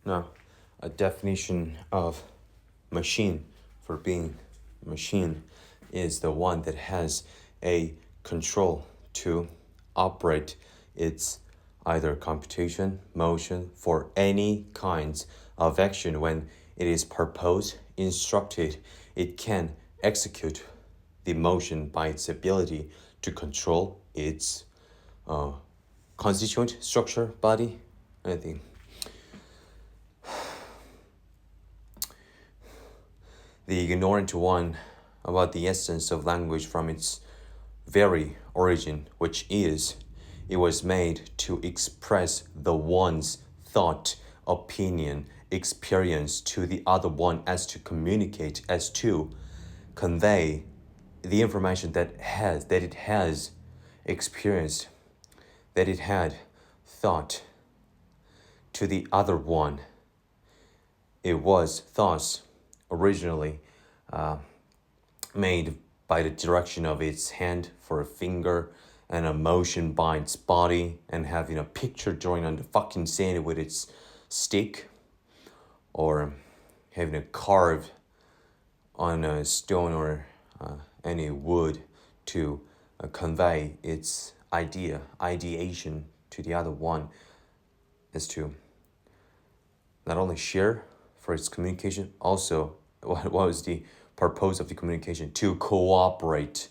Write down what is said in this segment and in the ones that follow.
Now, a definition of machine for being machine is the one that has a control to operate its either computation, motion for any kinds of action when it is proposed, instructed, it can execute the motion by its ability to control its constituent structure, body, anything. The ignorant one about the essence of language from its very origin, which is, it was made to express the one's thought, opinion, experience to the other one, as to communicate, as to convey the information that it has experienced, that it had thought to the other one. It was thus originally made by the direction of its hand for a finger and a motion by its body, and having a picture drawing on the fucking sand with its stick, or having a carve on a stone or any wood to convey its ideation to the other one, is to not only share for its communication, also what was the purpose of the communication? To cooperate.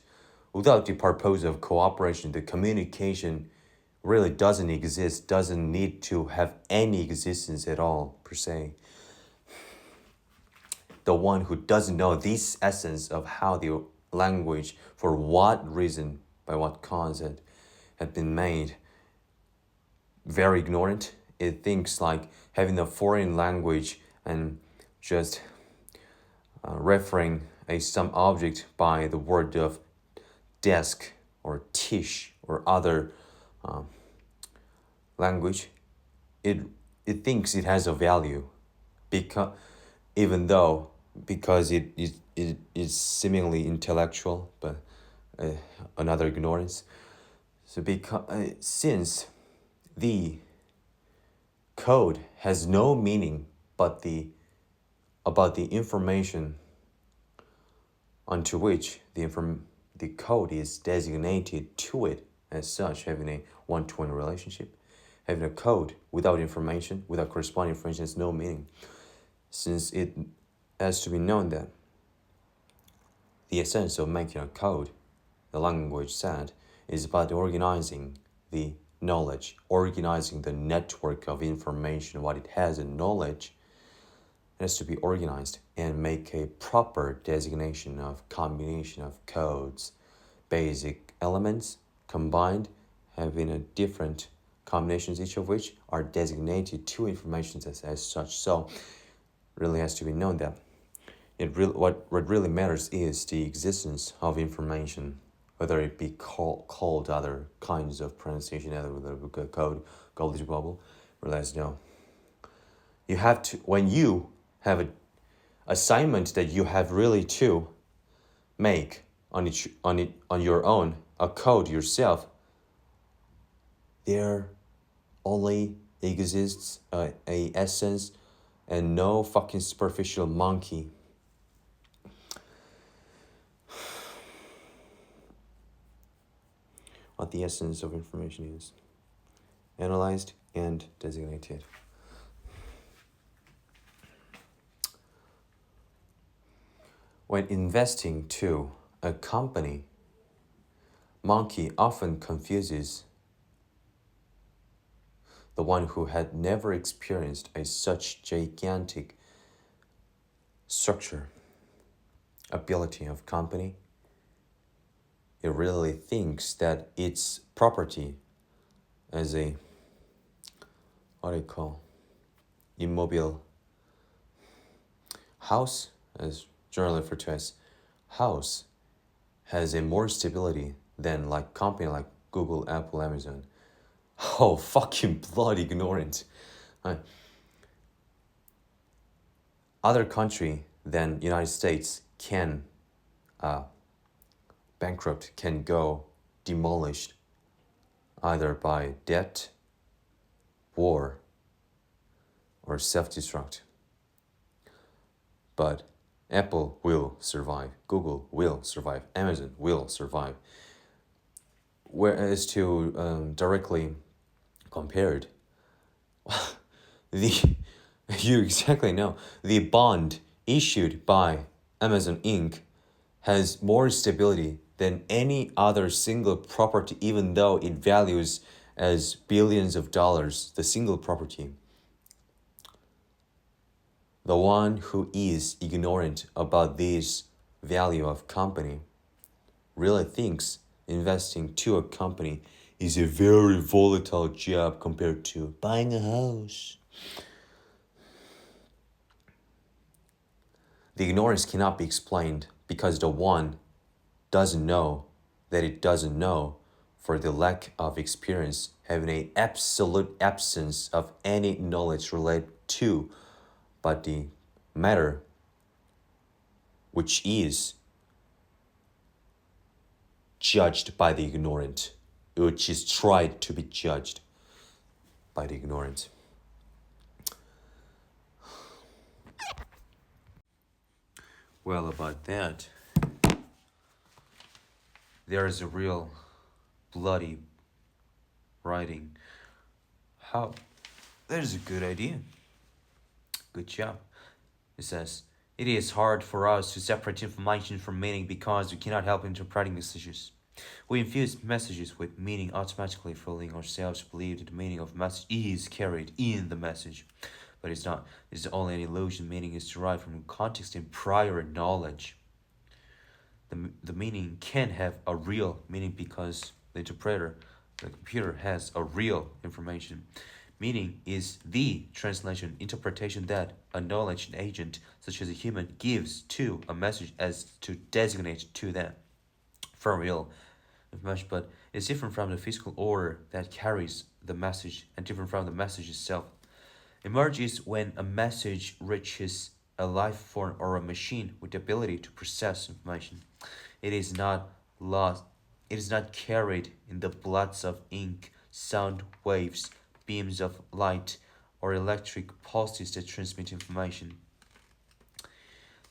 Without the purpose of cooperation, the communication really doesn't exist, doesn't need to have any existence at all, per se. The one who doesn't know this essence of how the language, for what reason, by what cause it had been made, very ignorant. It thinks like having a foreign language and just referring some object by the word of desk or tish or other language, it thinks it has a value, because it is seemingly intellectual, but another ignorance. So since the code has no meaning but about the information onto which the code is designated to it, as such, having a one-to-one relationship. Having a code without information, without corresponding information, has no meaning, since it has to be known that the essence of making a code, the language said, is about organizing the knowledge, organizing the network of information, what it has in knowledge. It has to be organized and make a proper designation of combination of codes, basic elements combined, having a different combinations, each of which are designated to information as such. So really has to be known that what really matters is the existence of information, whether it be called other kinds of pronunciation, other code, goldie bubble, realize no. You have to, when you have an assignment that you have really to make on your own, a code yourself, there only exists a essence and no fucking superficial monkey. What the essence of information is. Analyzed and designated. When investing to a company, monkey often confuses the one who had never experienced such gigantic structure, ability of company. It really thinks that its property as a, what do you call, immobile house, as generally referred to as house, has a more stability than like company like Google, Apple, Amazon. Oh, fucking bloody ignorant. Other country than United States can bankrupt, can go demolished either by debt, war, or or self-destruct. But Apple will survive, Google will survive, Amazon will survive. Whereas to directly compared, the you exactly know the bond issued by Amazon Inc. has more stability than any other single property, even though it values as billions of dollars the single property. The one who is ignorant about this value of company really thinks investing to a company is a very volatile job compared to buying a house. The ignorance cannot be explained because the one doesn't know that it doesn't know for the lack of experience, having an absolute absence of any knowledge related to but the matter which is judged by the ignorant, which is tried to be judged by the ignorant. Well, about that, there is a real bloody writing. How? That is a good idea. Good job. It says, it is hard for us to separate information from meaning because we cannot help interpreting messages. We infuse messages with meaning automatically, fooling ourselves to believe that the meaning of a message is carried in the message. But it's not. It's only an illusion. Meaning is derived from context and prior knowledge. The meaning can have a real meaning because the interpreter, the computer, has a real information. Meaning is the translation, interpretation that a knowledge agent, such as a human, gives to a message as to designate to that for real information, but it's different from the physical order that carries the message and different from the message itself. Emerges when a message reaches a life form or a machine with the ability to process information. It is not lost. It is not carried in the bloods of ink, sound waves, beams of light, or electric pulses that transmit information.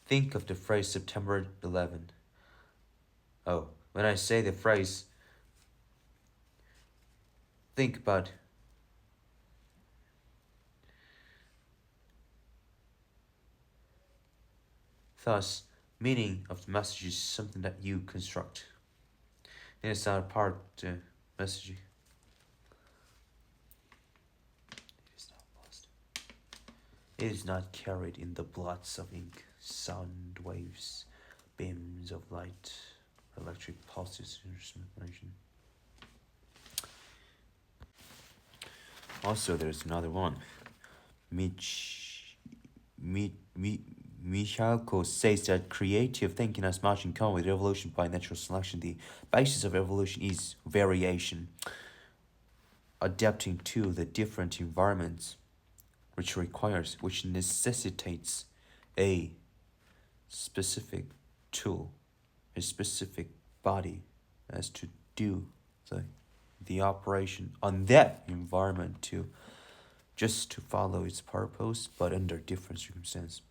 Think of the phrase September 11. Oh, when I say the phrase, think about thus, meaning of the message is something that you construct. And it's not a part of the message. It is not carried in the bloods of ink, sound waves, beams of light, electric pulses, information. Also, there's another one. Michalko says that creative thinking has much in common with evolution by natural selection. The basis of evolution is variation, adapting to the different environments, which necessitates a specific tool, a specific body as to do the operation on that environment just to follow its purpose, but under different circumstances,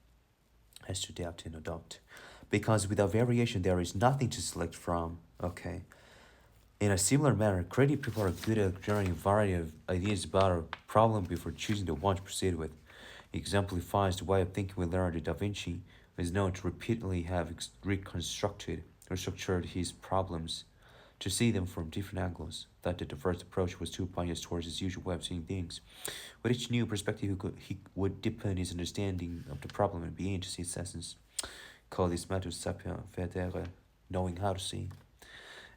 has to adapt and adopt. Because without variation, there is nothing to select from. Okay. In a similar manner, creative people are good at generating a variety of ideas about a problem before choosing the one to proceed with. It exemplifies the way of thinking with Leonardo da Vinci, who is known to repeatedly have restructured his problems to see them from different angles. That the first approach was too biased towards his usual way of seeing things. With each new perspective, he would deepen his understanding of the problem and begin to see its essence. Call this method sapere vedere, knowing how to see.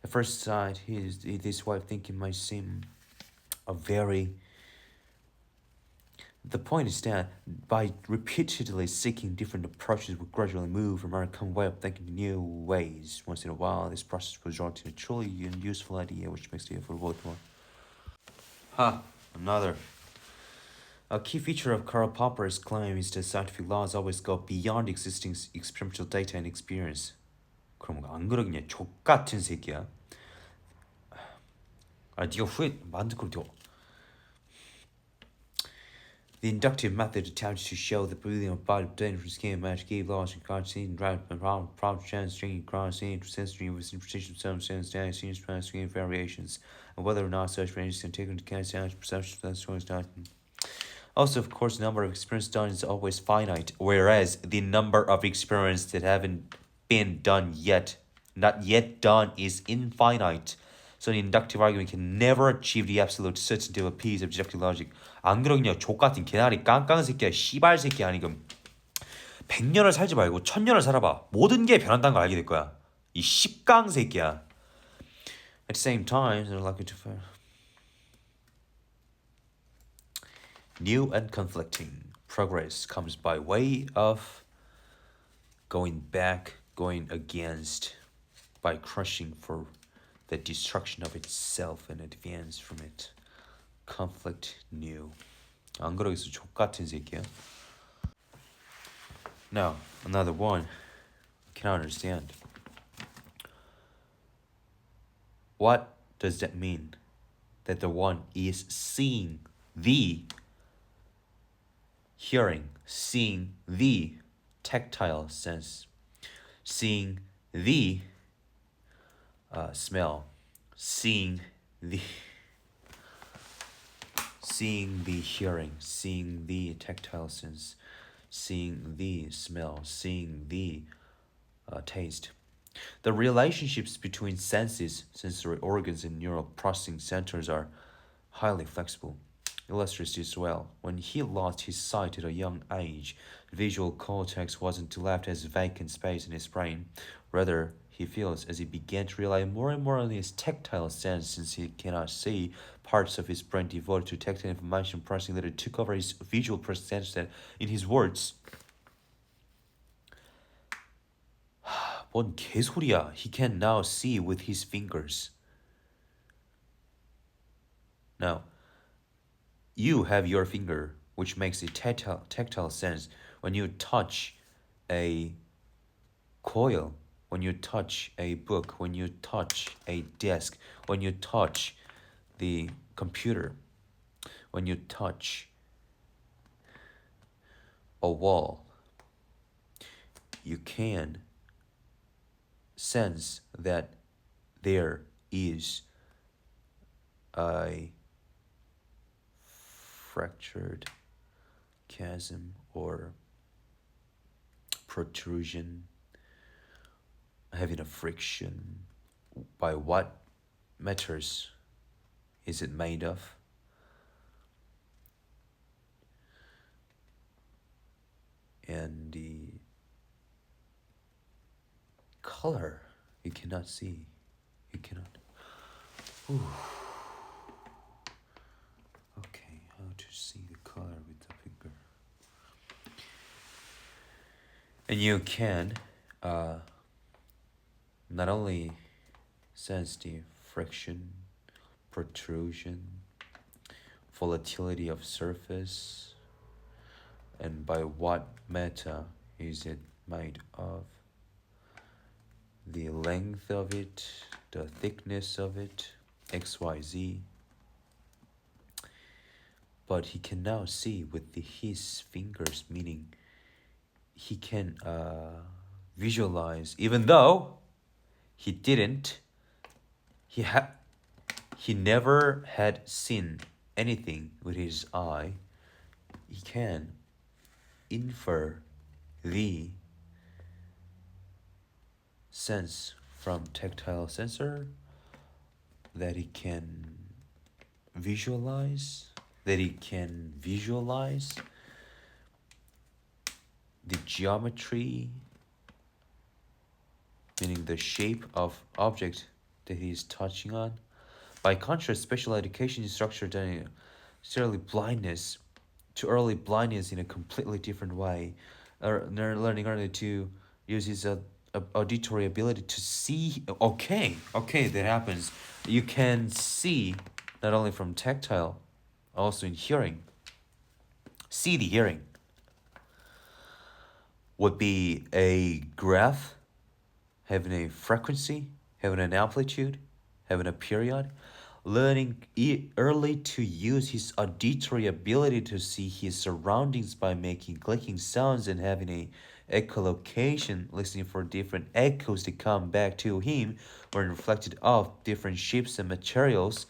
At first sight, this way of thinking might seem a very... The point is that by repeatedly seeking different approaches, we gradually move from our common way of thinking to new ways. Once in a while, this process will result in a truly useful idea, which makes the effort worthwhile. Another. A key feature of Karl Popper's claim is that scientific laws always go beyond existing experimental data and experience. 그럼 안 그러겠냐? 족같은 새끼야. 네가 후회 만들 걸 The inductive method attempts to show the breathing of body dangerous scheme match gave laws and constant drive and problem chance string cross sensory with precision some sense data scenes string variations and whether or not such ranges can take into account perception that's choice not. Also, of course, the number of experiments done is always finite, whereas the number of experiments that haven't been done yet, not yet done, is infinite. So the inductive argument can never achieve the absolute certainty of a piece of objective logic. 안 그러냐 족같은 개나리 깡깡 새끼야 씨발 새끼야 아니금 100년을 살지 말고 1000년을 살아봐. 모든 게 변한다는 걸 알게 될 거야. 이 십강 새끼야. At the same time, they're likely to fail. New and conflicting progress comes by way of going back, going against, by crushing for the destruction of itself and advance from it. Conflict new. 안 그러겠어 족같은 새끼야. Now, another one. I cannot understand. What does that mean? That the one is seeing the hearing, seeing the tactile sense, seeing the smell, seeing the hearing, seeing the tactile sense, seeing the smell, seeing the taste. The relationships between senses, sensory organs, and neural processing centers are highly flexible. Illustrates this well. When he lost his sight at a young age, the visual cortex wasn't left as vacant space in his brain. Rather, he feels as he began to rely more and more on his tactile sense, since he cannot see, parts of his brain devoted to tactile information processing later took over his visual processing. That, in his words, 뭔 개소리야. He can now see with his fingers. Now, you have your finger, which makes a tactile sense. When you touch a coil, when you touch a book, when you touch a desk, when you touch the computer, when you touch a wall, you can sense that there is a fractured chasm or protrusion, having a friction. By what matters is it made of? And the color you cannot see. You cannot. Ooh. Okay, how to see the color with the finger. And you can not only sense the friction, protrusion, volatility of surface, and by what matter is it made of, the length of it, the thickness of it, XYZ. But he can now see with his fingers, meaning he can visualize, even though he didn't, he never had seen anything with his eye, he can infer the sense from tactile sensor, that he can visualize, the geometry, meaning the shape of object that he is touching on. By contrast, special education is structured in necessarily blindness to early blindness in a completely different way. Learning early to use his auditory ability to see. Okay, that happens. You can see not only from tactile, also in hearing. See the hearing would be a graph having a frequency, having an amplitude, having a period. learning early to use his auditory ability to see his surroundings by making clicking sounds and having a echolocation, listening for different echoes to come back to him when reflected off different shapes and materials.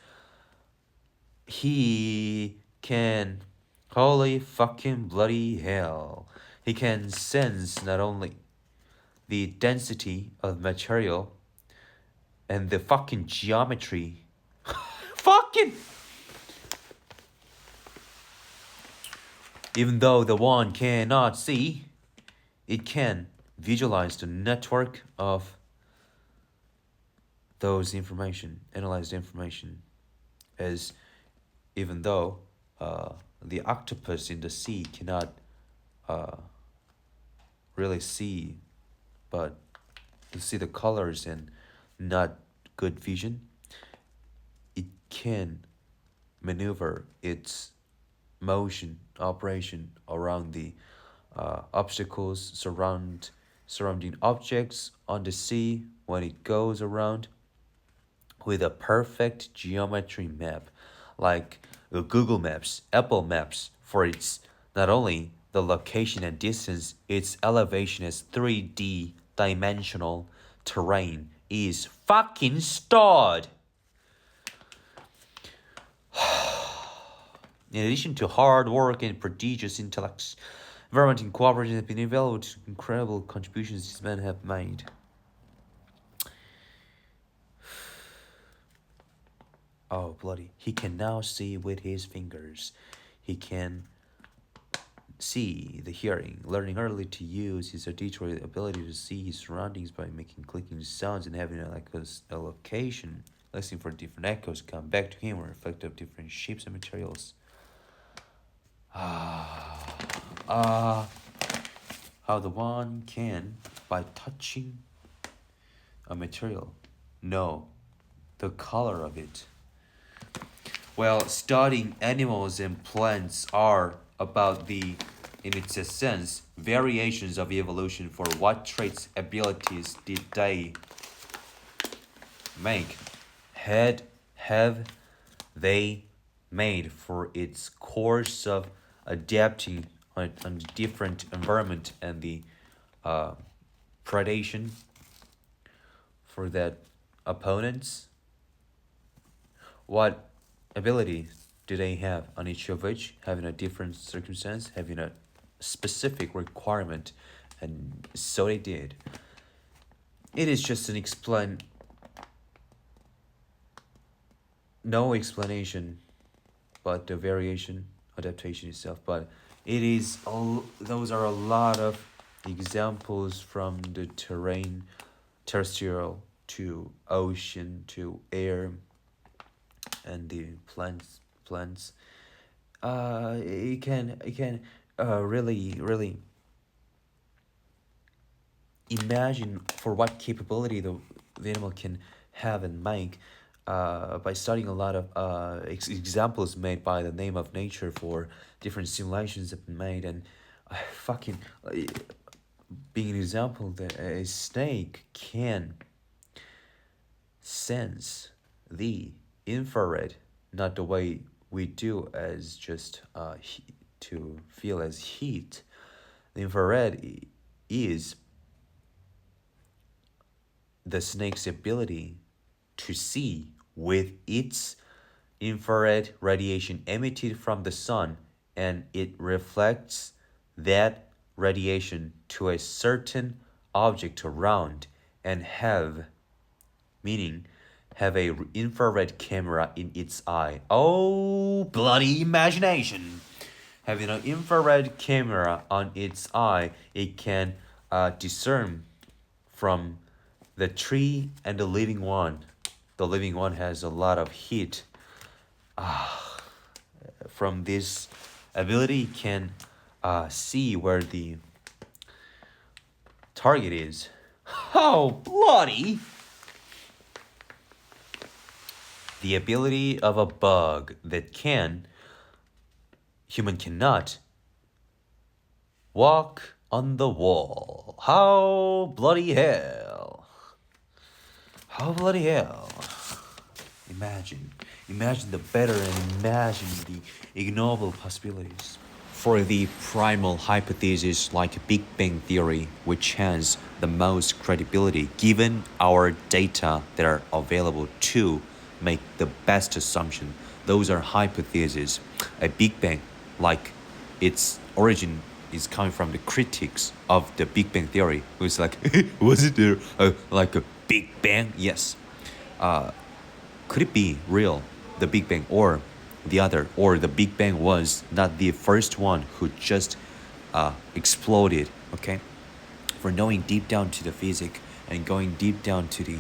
He can, holy fucking bloody hell, he can sense not only the density of material and the fucking geometry. Fucking! Even though the one cannot see, it can visualize the network of those information, analyzed information, as even though the octopus in the sea cannot really see, but to see the colors and not good vision, it can maneuver its motion operation around the obstacles surrounding objects on the sea when it goes around with a perfect geometry map like Google Maps, Apple Maps, for its not only the location and distance, its elevation as 3D dimensional terrain is fucking stored. In addition to hard work and prodigious intellects, environment and cooperation have been invaluable to incredible contributions these men have made. Oh, bloody. He can now see with his fingers. He can see the hearing, learning early to use his auditory ability to see his surroundings by making clicking sounds and having a location, listening for different echoes come back to him or reflect of different shapes and materials. How the one can, by touching a material, know the color of it. Well, studying animals and plants are about the, in its essence, variations of evolution for what traits, abilities did they make? Have they made for its course of adapting on a different environment and the predation for that opponents? What ability do they have on each of which, having a different circumstance, having a specific requirement, and so they did. It is just no explanation, but the variation, adaptation itself. But it is those are a lot of examples from the terrain, terrestrial to ocean to air, and the plants. It can really imagine for what capability the animal can have and make by studying a lot of examples made by the name of nature for different simulations that have been made, and fucking being an example that a snake can sense the infrared, not the way we do as just to feel as heat. The infrared is the snake's ability to see with its infrared radiation emitted from the sun, and it reflects that radiation to a certain object around and have a infrared camera in its eye. Oh, bloody imagination! Having an infrared camera on its eye, it can discern from the tree and the living one. The living one has a lot of heat. From this ability, it can see where the target is. Oh, bloody! The ability of a bug that human cannot walk on the wall. How bloody hell. How bloody hell. Imagine Imagine the better and imagine the ignoble possibilities. For the primal hypothesis like Big Bang Theory, which has the most credibility given our data that are available to make the best assumption, those are hypotheses. A Big Bang, like its origin is coming from the critics of the Big Bang Theory, who's like, was it there like a Big Bang? Yes. Could it be real, the Big Bang, or the other, or the Big Bang was not the first one who just exploded? Okay, for knowing deep down to the physics and going deep down to the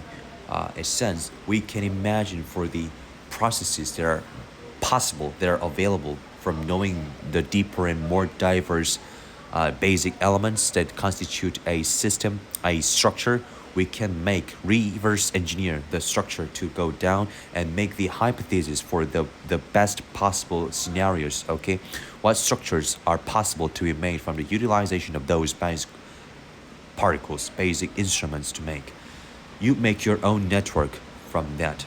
essence, we can imagine for the processes that are possible, that are available from knowing the deeper and more diverse basic elements that constitute a system, a structure. We can make reverse engineer the structure to go down and make the hypothesis for the best possible scenarios. Okay, what structures are possible to be made from the utilization of those basic particles, basic instruments to make. You make your own network from that.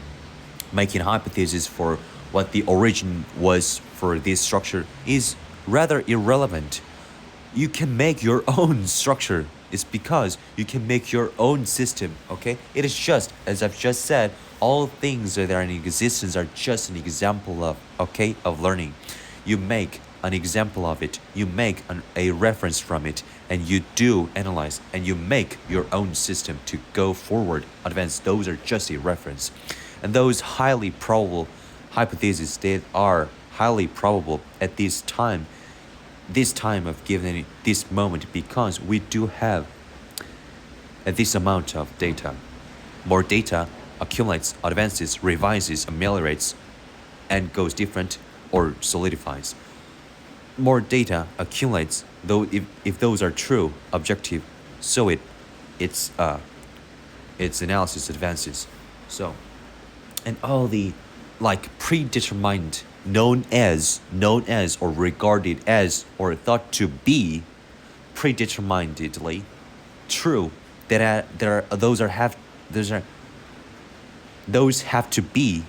Making hypotheses for what the origin was for this structure is rather irrelevant. You can make your own structure. It's because you can make your own system, okay? It is just, as I've just said, all things that are in existence are just an example of, okay, of learning. You make an example of it, you make a reference from it, and you do analyze, and you make your own system to go forward, advance. Those are just a reference. And those highly probable hypotheses that are highly probable at this time of given this moment, because we do have this amount of data. More data accumulates, advances, revises, ameliorates, and goes different or solidifies. More data accumulates, though if those are true, objective, so its analysis advances. So, and all the like predetermined, known as or regarded as or thought to be predeterminedly true, those have to be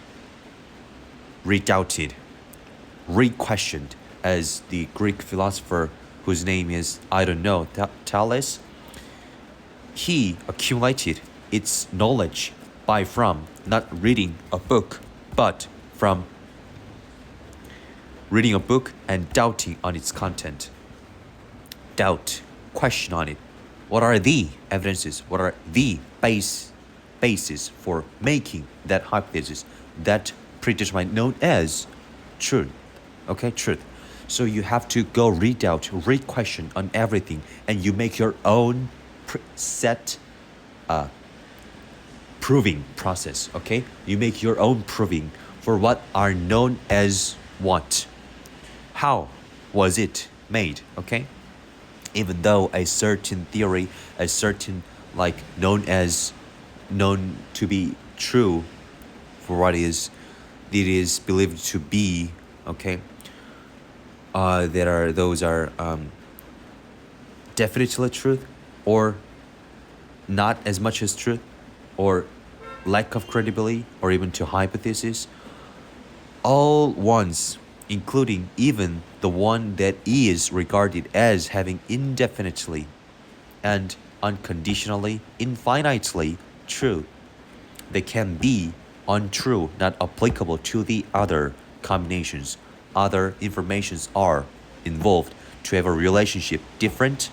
redoubted, re-questioned, as the Greek philosopher whose name is, I don't know, Thales. He accumulated its knowledge from not reading a book, but from reading a book and doubting on its content. Doubt, question on it. What are the evidences? What are the basis for making that hypothesis, that predetermined, known as truth? Okay, truth. So you have to go redoubt, re-question on everything, and you make your own set proving process. Okay, you make your own proving for what are known as what. How was it made? Okay, even though a certain theory, a certain known to be true for what it is believed to be. Okay, those are definitely truth, or not as much as truth, or lack of credibility, or even to hypothesis. All ones, including even the one that is regarded as having indefinitely and unconditionally, infinitely true. They can be untrue, not applicable to the other combinations. Other informations are involved to have a relationship different.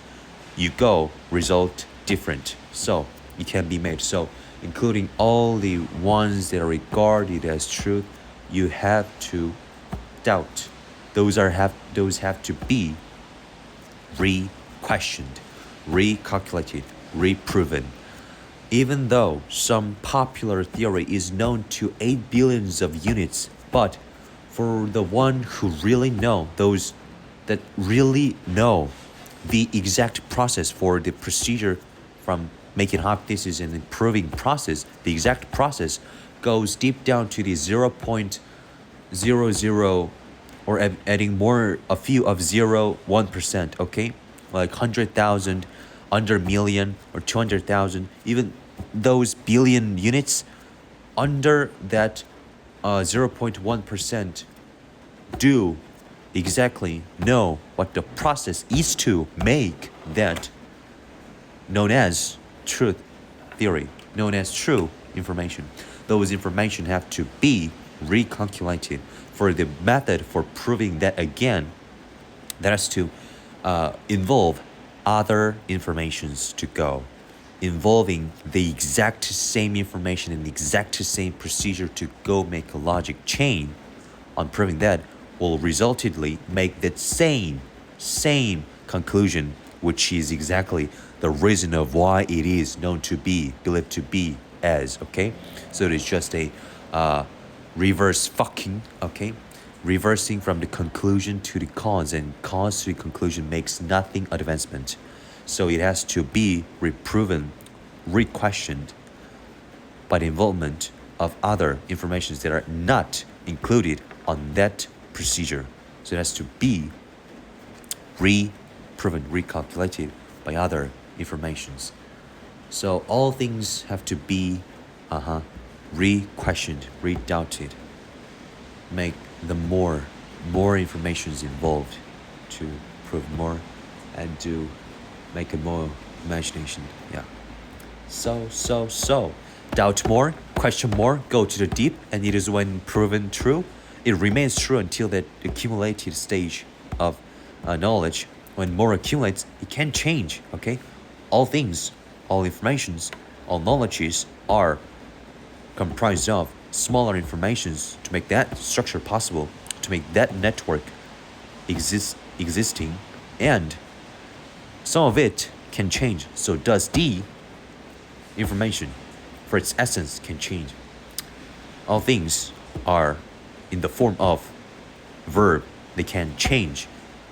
You go, result different. So it can be made. So including all the ones that are regarded as truth, you have to doubt. Those have to be re-questioned, recalculated, reproven. Even though some popular theory is known to 8 billions of units, but for the one who really know, those that really know the exact process for the procedure from making hypothesis and improving process, the exact process goes deep down to the 0.00, or adding a few of 0.1%, okay? Like 100,000, under million, or 200,000, even those billion units, under that 0.1% do exactly know what the process is to make that known as truth theory, known as true information. Those information have to be recalculated for the method for proving that again. That has to involve other informations to go, involving the exact same information and the exact same procedure to go make a logic chain on proving that will resultedly make that same conclusion, which is exactly the reason of why it is known to be, believed to be as, okay? So it is just a reverse fucking, okay? Reversing from the conclusion to the cause, and cause to the conclusion makes nothing advancement. So it has to be reproven, re-questioned by the involvement of other informations that are not included on that procedure. So it has to be re-proven, recalculated by other informations. So all things have to be re-questioned, re-doubted. Make the more informations involved to prove more and to make a more imagination. Yeah. So. Doubt more, question more, go to the deep, and it is when proven true, it remains true until that accumulated stage of knowledge. When more accumulates, it can change, okay? All things, all informations, all knowledges are comprised of smaller informations to make that structure possible, to make that network existing, and some of it can change. So does the information, for its essence, can change. All things are in the form of verb. They can change,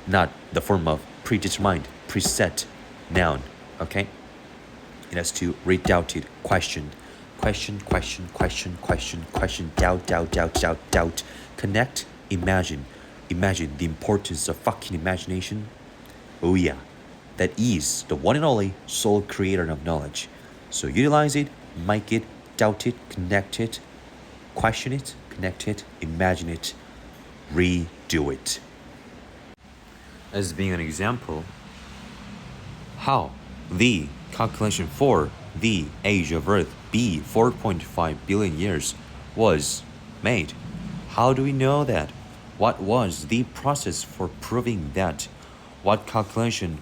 not the form of predetermined, preset noun, okay? It has to redoubted, questioned. Question, doubt. Connect, imagine the importance of fucking imagination. Oh yeah, that is the one and only sole creator of knowledge. So utilize it, make it, doubt it, connect it, question it, connect it, imagine it, redo it. As being an example, how the calculation for the age of Earth be 4.5 billion years was made. How do we know that? What was the process for proving that? What calculation,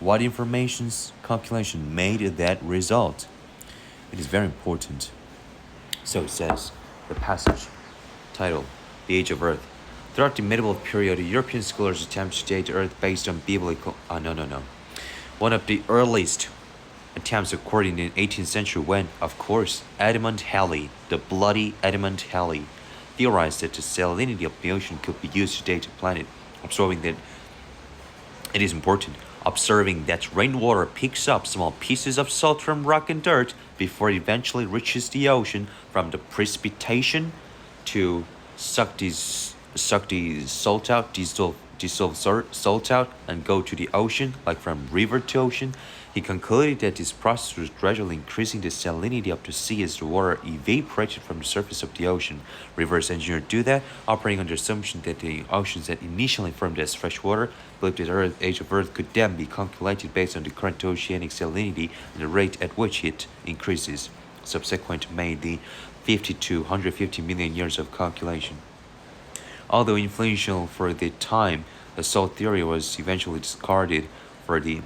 what information's calculation made that result? It is very important. So it says, the passage title, The Age of Earth. Throughout the medieval period, European scholars attempted to date Earth based on biblical... One of the earliest attempts occurred in the 18th century when, of course, Edmund Halley, the bloody Edmund Halley, theorized that the salinity of the ocean could be used to date a planet, observing that it is important. Observing that rainwater picks up small pieces of salt from rock and dirt before it eventually reaches the ocean from the precipitation to suck the salt out, dissolve salt out and go to the ocean, like from river to ocean. He concluded that this process was gradually increasing the salinity of the sea as the water evaporated from the surface of the ocean. Reverse engineers do that, operating under the assumption that the oceans that initially formed as fresh water, believed that the age of Earth could then be calculated based on the current oceanic salinity and the rate at which it increases. Subsequent made the 50 to 150 million years of calculation. Although influential for the time, the salt theory was eventually discarded for the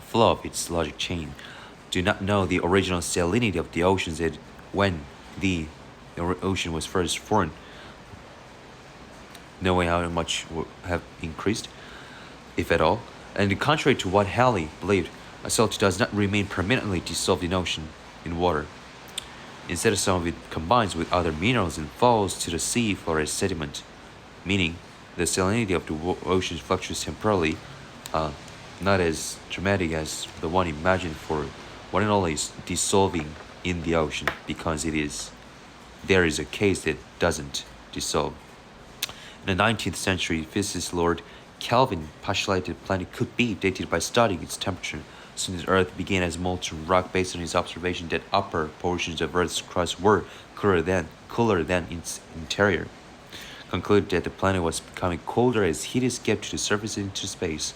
flaw of its logic chain. Do not know the original salinity of the oceans that when the ocean was first formed. No way how much would have increased, if at all. And contrary to what Halley believed, a salt does not remain permanently dissolved in water. Instead, some of it combines with other minerals and falls to the sea floor as sediment, meaning the salinity of the ocean fluctuates temporarily, not as dramatic as the one imagined for one and only dissolving in the ocean, because there is a case that doesn't dissolve. In the 19th century, physicist Lord Kelvin postulated the planet could be dated by studying its temperature. Since Earth began as molten rock, based on his observation that upper portions of Earth's crust were cooler than its interior, concluded that the planet was becoming colder as heat escaped to the surface into space.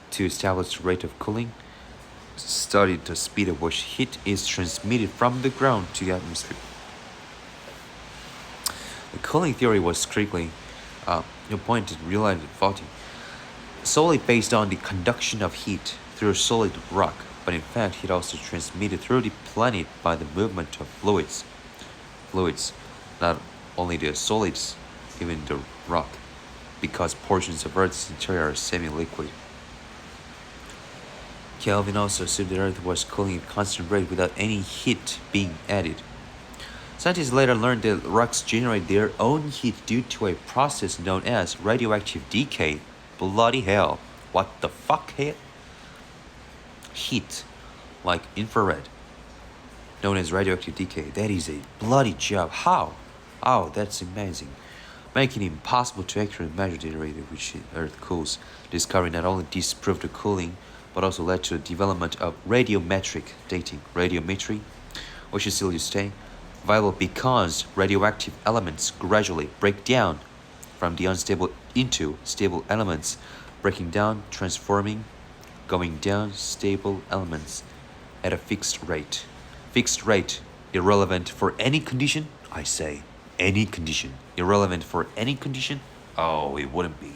To establish the rate of cooling, studied the speed at which heat is transmitted from the ground to the atmosphere. The cooling theory was critically pointed, realized faulty, solely based on the conduction of heat through solid rock, but in fact heat also transmitted through the planet by the movement of fluids. Fluids, not only the solids, even the rock, because portions of Earth's interior are semi-liquid. Kelvin also assumed that Earth was cooling at a constant rate without any heat being added. Scientists later learned that rocks generate their own heat due to a process known as radioactive decay. Bloody hell. What the fuck, hell? Heat, like infrared, known as radioactive decay. That is a bloody job. How? Oh, that's amazing. Making it impossible to accurately measure the rate at which Earth cools. Discovery not only disproved the cooling, but also led to the development of radiometric dating. Radiometry, which is still used today, viable because radioactive elements gradually break down from the unstable into stable elements, breaking down, transforming, going down stable elements at a fixed rate. Fixed rate, irrelevant for any condition, I say. Any condition. Irrelevant for any condition? Oh, it wouldn't be.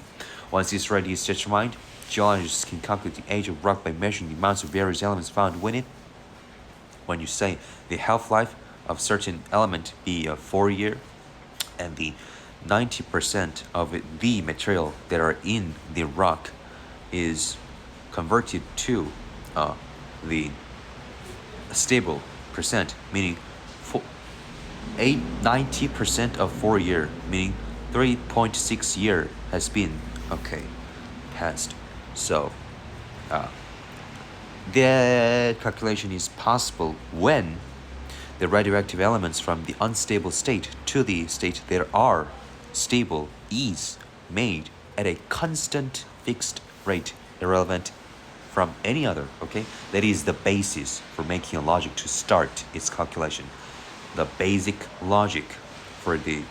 Once this rate is determined, geologists can calculate the age of rock by measuring the amounts of various elements found within it. When you say the half-life of certain element be a 4-year, and the 90% of the material that are in the rock is converted to the stable percent, meaning 90% of 4 year, meaning 3.6 year has been passed. So that calculation is possible when the radioactive elements from the unstable state to the state that are stable is made at a constant fixed rate, irrelevant from any other, That is the basis for making a logic to start its calculation. The basic logic for the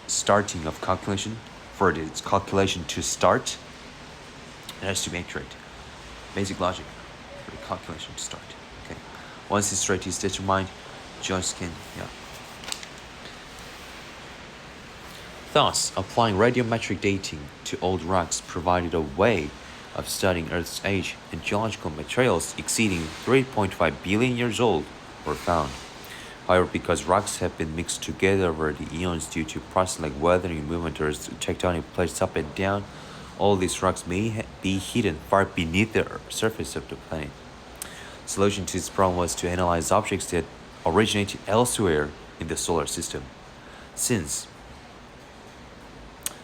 starting of calculation, for its calculation to start, it has to be accurate. Basic logic for the calculation to start, Once this rate is determined, just can, Thus, applying radiometric dating to old rocks provided a way of studying Earth's age, and geological materials exceeding 3.5 billion years old were found. However, because rocks have been mixed together over the eons due to processes like weathering and movement or tectonic plates up and down, all these rocks may be hidden far beneath the surface of the planet. The solution to this problem was to analyze objects that originated elsewhere in the solar system. Since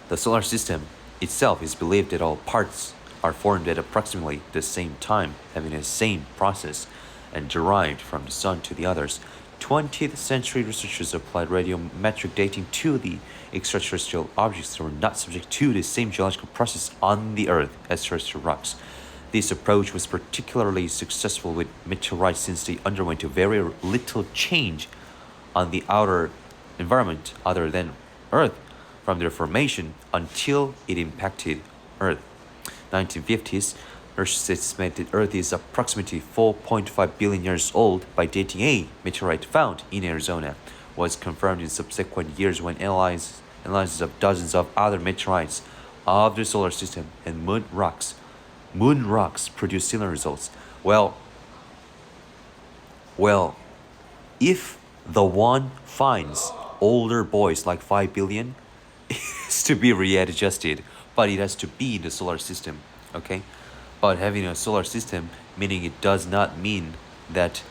the solar system itself is believed that all parts are formed at approximately the same time, having the same process, and derived from the sun to the others, 20th century researchers applied radiometric dating to the extraterrestrial objects that were not subject to the same geological process on the Earth as terrestrial rocks. This approach was particularly successful with meteorites since they underwent very little change on the outer environment other than Earth from their formation until it impacted Earth. 1950s, researchers estimated Earth is approximately 4.5 billion years old by dating a meteorite found in Arizona. Was confirmed in subsequent years when analysis of dozens of other meteorites of the solar system and moon rocks produced similar results. Well, if the one finds older boys like 5 billion, it has to be readjusted, but it has to be in the solar system, But having a solar system, meaning it does not mean that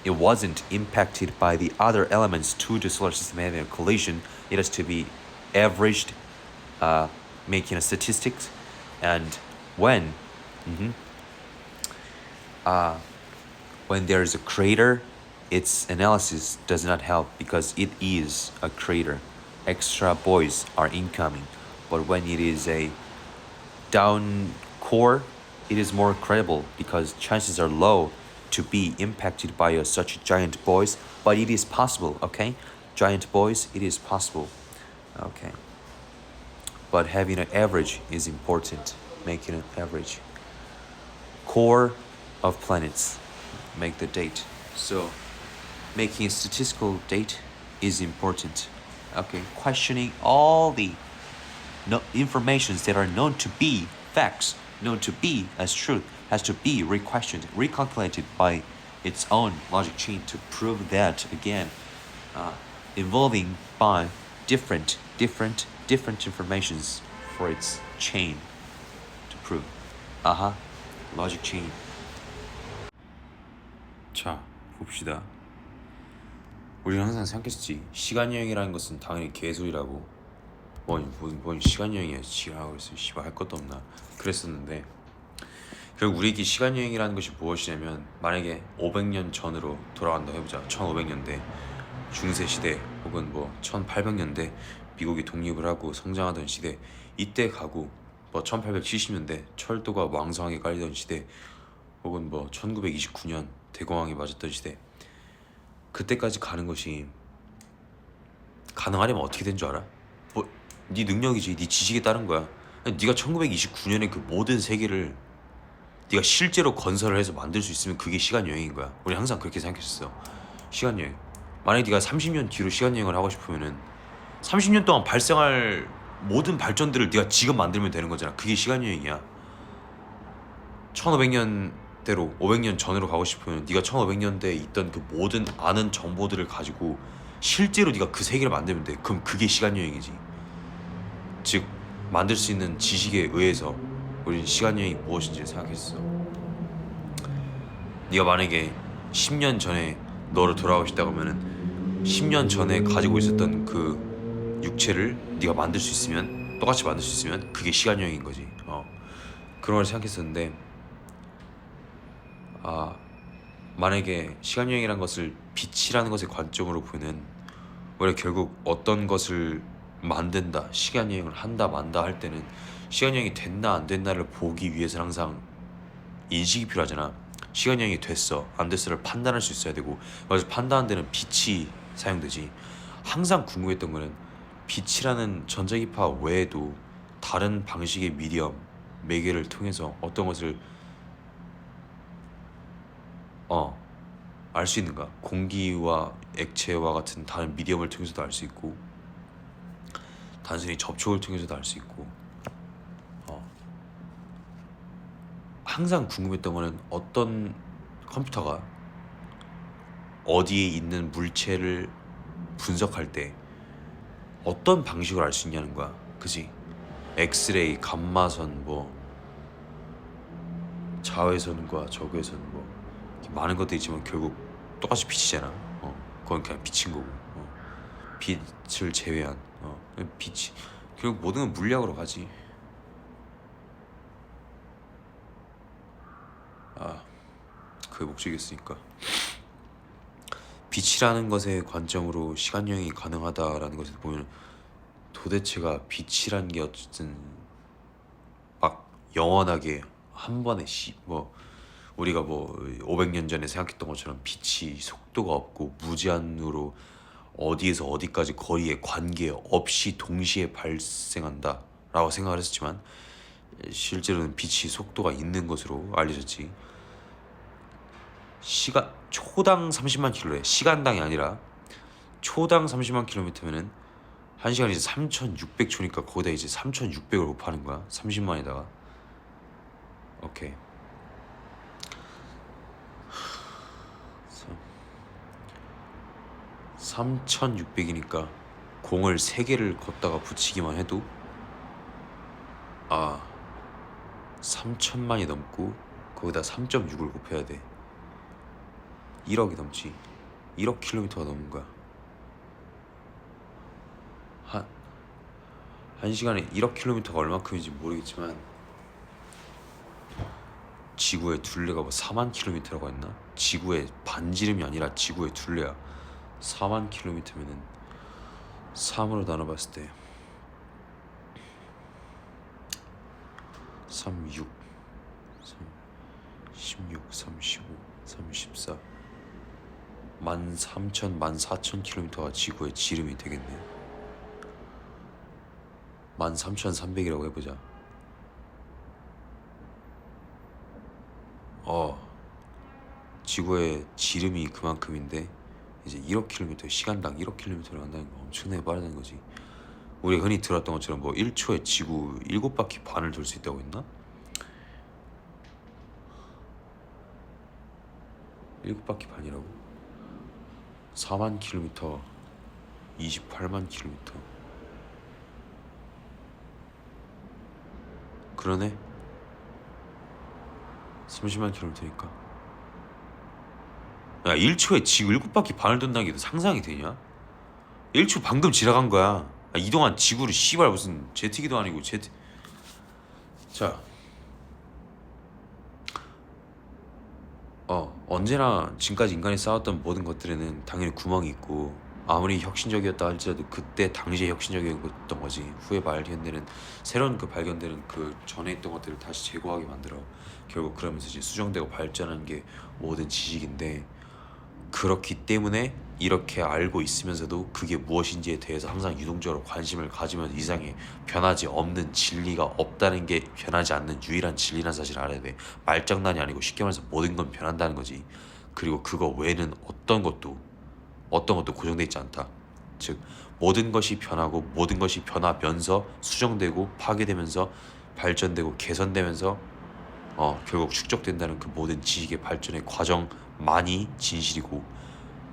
it wasn't impacted by the other elements to the solar system having a collision. It has to be averaged, making a statistics, and when there is a crater, its analysis does not help because it is a crater. Extra boys are incoming. But when it is a down core, it is more credible because chances are low to be impacted by such giant boys, but it is possible, okay? Giant boys, it is possible, okay? But having an average is important, making an average. Core of planets make the date. So making a statistical date is important. Okay, questioning all the informations that are known to be facts, known to be as truth, has to be re-questioned, recalculated by its own logic chain to prove that again, evolving by different informations for its chain to prove. logic chain. 자, 봅시다. 우리는 항상 생각했지. 시간여행이라는 것은 당연히 개소리라고. 뭔 시간여행이야. 지랄하고 있어. 씨발 할 것도 없나. 그랬었는데 결국 우리에게 시간여행이라는 것이 무엇이냐면, 만약에 500년 전으로 돌아간다고 해보자. 1500년대 중세시대 혹은 1800년대 미국이 독립을 하고 성장하던 시대, 이때 가고 1870년대 철도가 왕성하게 깔리던 시대, 혹은 1929년 대공황이 맞았던 시대, 그때까지 가는 것이 가능하려면 어떻게 된 줄 알아? 네 능력이지, 네 지식에 따른 거야. 네가 1929년에 그 모든 세계를 네가 실제로 건설을 해서 만들 수 있으면 그게 시간여행인 거야. 우리 항상 그렇게 생각했었어. 시간여행. 만약에 네가 30년 뒤로 시간여행을 하고 싶으면은 30년 동안 발생할 모든 발전들을 네가 지금 만들면 되는 거잖아. 그게 시간여행이야. 1500년대로 500년 전으로 가고 싶으면 네가 1500년대에 있던 그 모든 아는 정보들을 가지고 실제로 네가 그 세계를 만들면 돼. 그럼 그게 시간여행이지. 즉 만들 수 있는 지식에 의해서 우리는 시간여행이 무엇인지 생각했어. 네가 만약에 10년 전에 너로 돌아가고 싶다고 하면은 10년 전에 가지고 있었던 그 육체를 네가 만들 수 있으면, 똑같이 만들 수 있으면 그게 시간여행인 거지. 그런 걸 생각했었는데, 만약에 시간여행이란 것을 빛이라는 것의 관점으로 보면 우리가 결국 어떤 것을 만든다, 시간여행을 한다 만다 할 때는 시간여행이 됐나 안 됐나를 보기 위해서 항상 인식이 필요하잖아. 시간여행이 됐어 안 됐어를 판단할 수 있어야 되고, 그래서 판단하는 데는 빛이 사용되지. 항상 궁금했던 거는 빛이라는 전자기파 외에도 다른 방식의 미디엄, 매개를 통해서 어떤 것을 알 수 있는가. 공기와 액체와 같은 다른 미디엄을 통해서도 알 수 있고, 단순히 접촉을 통해서도 알 수 있고. 항상 궁금했던 거는 어떤 컴퓨터가 어디에 있는 물체를 분석할 때 어떤 방식으로 알 수 있냐는 거야. 그지? 엑스레이, 감마선, 자외선과 적외선, 많은 것들이 있지만 결국 똑같이 빛이잖아. 그건 그냥 빛인 거고. 빛을 제외한 빛이 결국 모든 건 물리학으로 가지. 그게 목적이었으니까. 빛이라는 것의 관점으로 시간여행이 가능하다라는 것을 보면 도대체가 빛이란 게 어쨌든 막 영원하게 한 번에 우리가 500년 전에 생각했던 것처럼 빛이 속도가 없고 무제한으로 어디에서 어디까지 거리에 관계없이 동시에 발생한다 라고 생각을 했었지만, 실제로는 빛이 속도가 있는 것으로 알려졌지. 초당 30만 킬로에, 시간당이 아니라 초당 30만 킬로미터면은 1시간이 이제 3600초니까 거기다 이제 3600을 곱하는 거야. 30만에다가. 오케이. 3600이니까 공을 3개를 걷다가 붙이기만 해도 3000만이 넘고 거기다 3.6을 곱해야 돼. 1억이 넘지. 1억 킬로미터가 넘는 거야. 한 시간에 1억 킬로미터가 얼마큼인지 모르겠지만 지구의 둘레가 4만 킬로미터라고 했나? 지구의 반지름이 아니라 지구의 둘레야. 4만 킬로미터면은 3으로 나눠봤을 때 3, 6, 16, 35, 34 13,000, 14,000km가 지구의 지름이 되겠네. 13,300이라고 해보자. 지구의 지름이 그만큼인데 이제 1억 킬로미터, 시간당 1억 킬로미터를 한다는 거 엄청나게 빠르다는 거지. 우리가 흔히 들었던 것처럼 뭐 1초에 지구 7바퀴 반을 돌 수 있다고 했나? 7바퀴 반이라고? 4만 킬로미터, 28만 킬로미터. 그러네. 30만 킬로미터니까. 야, 1초에 지구 7바퀴 반을 돈다는 게 상상이 되냐? 1초 방금 지나간 거야. 이동한 지구를 씨발 무슨 제트기도 아니고 제트. 자, 언제나 지금까지 인간이 쌓았던 모든 것들에는 당연히 구멍이 있고, 아무리 혁신적이었다 할지라도 그때 당시에 혁신적이었던 거지. 후에 발견되는 새로운 그 발견되는 그 전에 있던 것들을 다시 제거하게 만들어. 결국 그러면서 이제 수정되고 발전하는 게 모든 지식인데, 그렇기 때문에 이렇게 알고 있으면서도 그게 무엇인지에 대해서 항상 유동적으로 관심을 가지면서 이상에 변하지 없는 진리가 없다는 게 변하지 않는 유일한 진리라는 사실을 알아야 돼. 말장난이 아니고 쉽게 말해서 모든 건 변한다는 거지. 그리고 그거 외에는 어떤 것도 고정돼 있지 않다. 즉 모든 것이 변하고 모든 것이 변하면서 수정되고 파괴되면서 발전되고 개선되면서 결국 축적된다는 그 모든 지식의 발전의 과정만이 진실이고,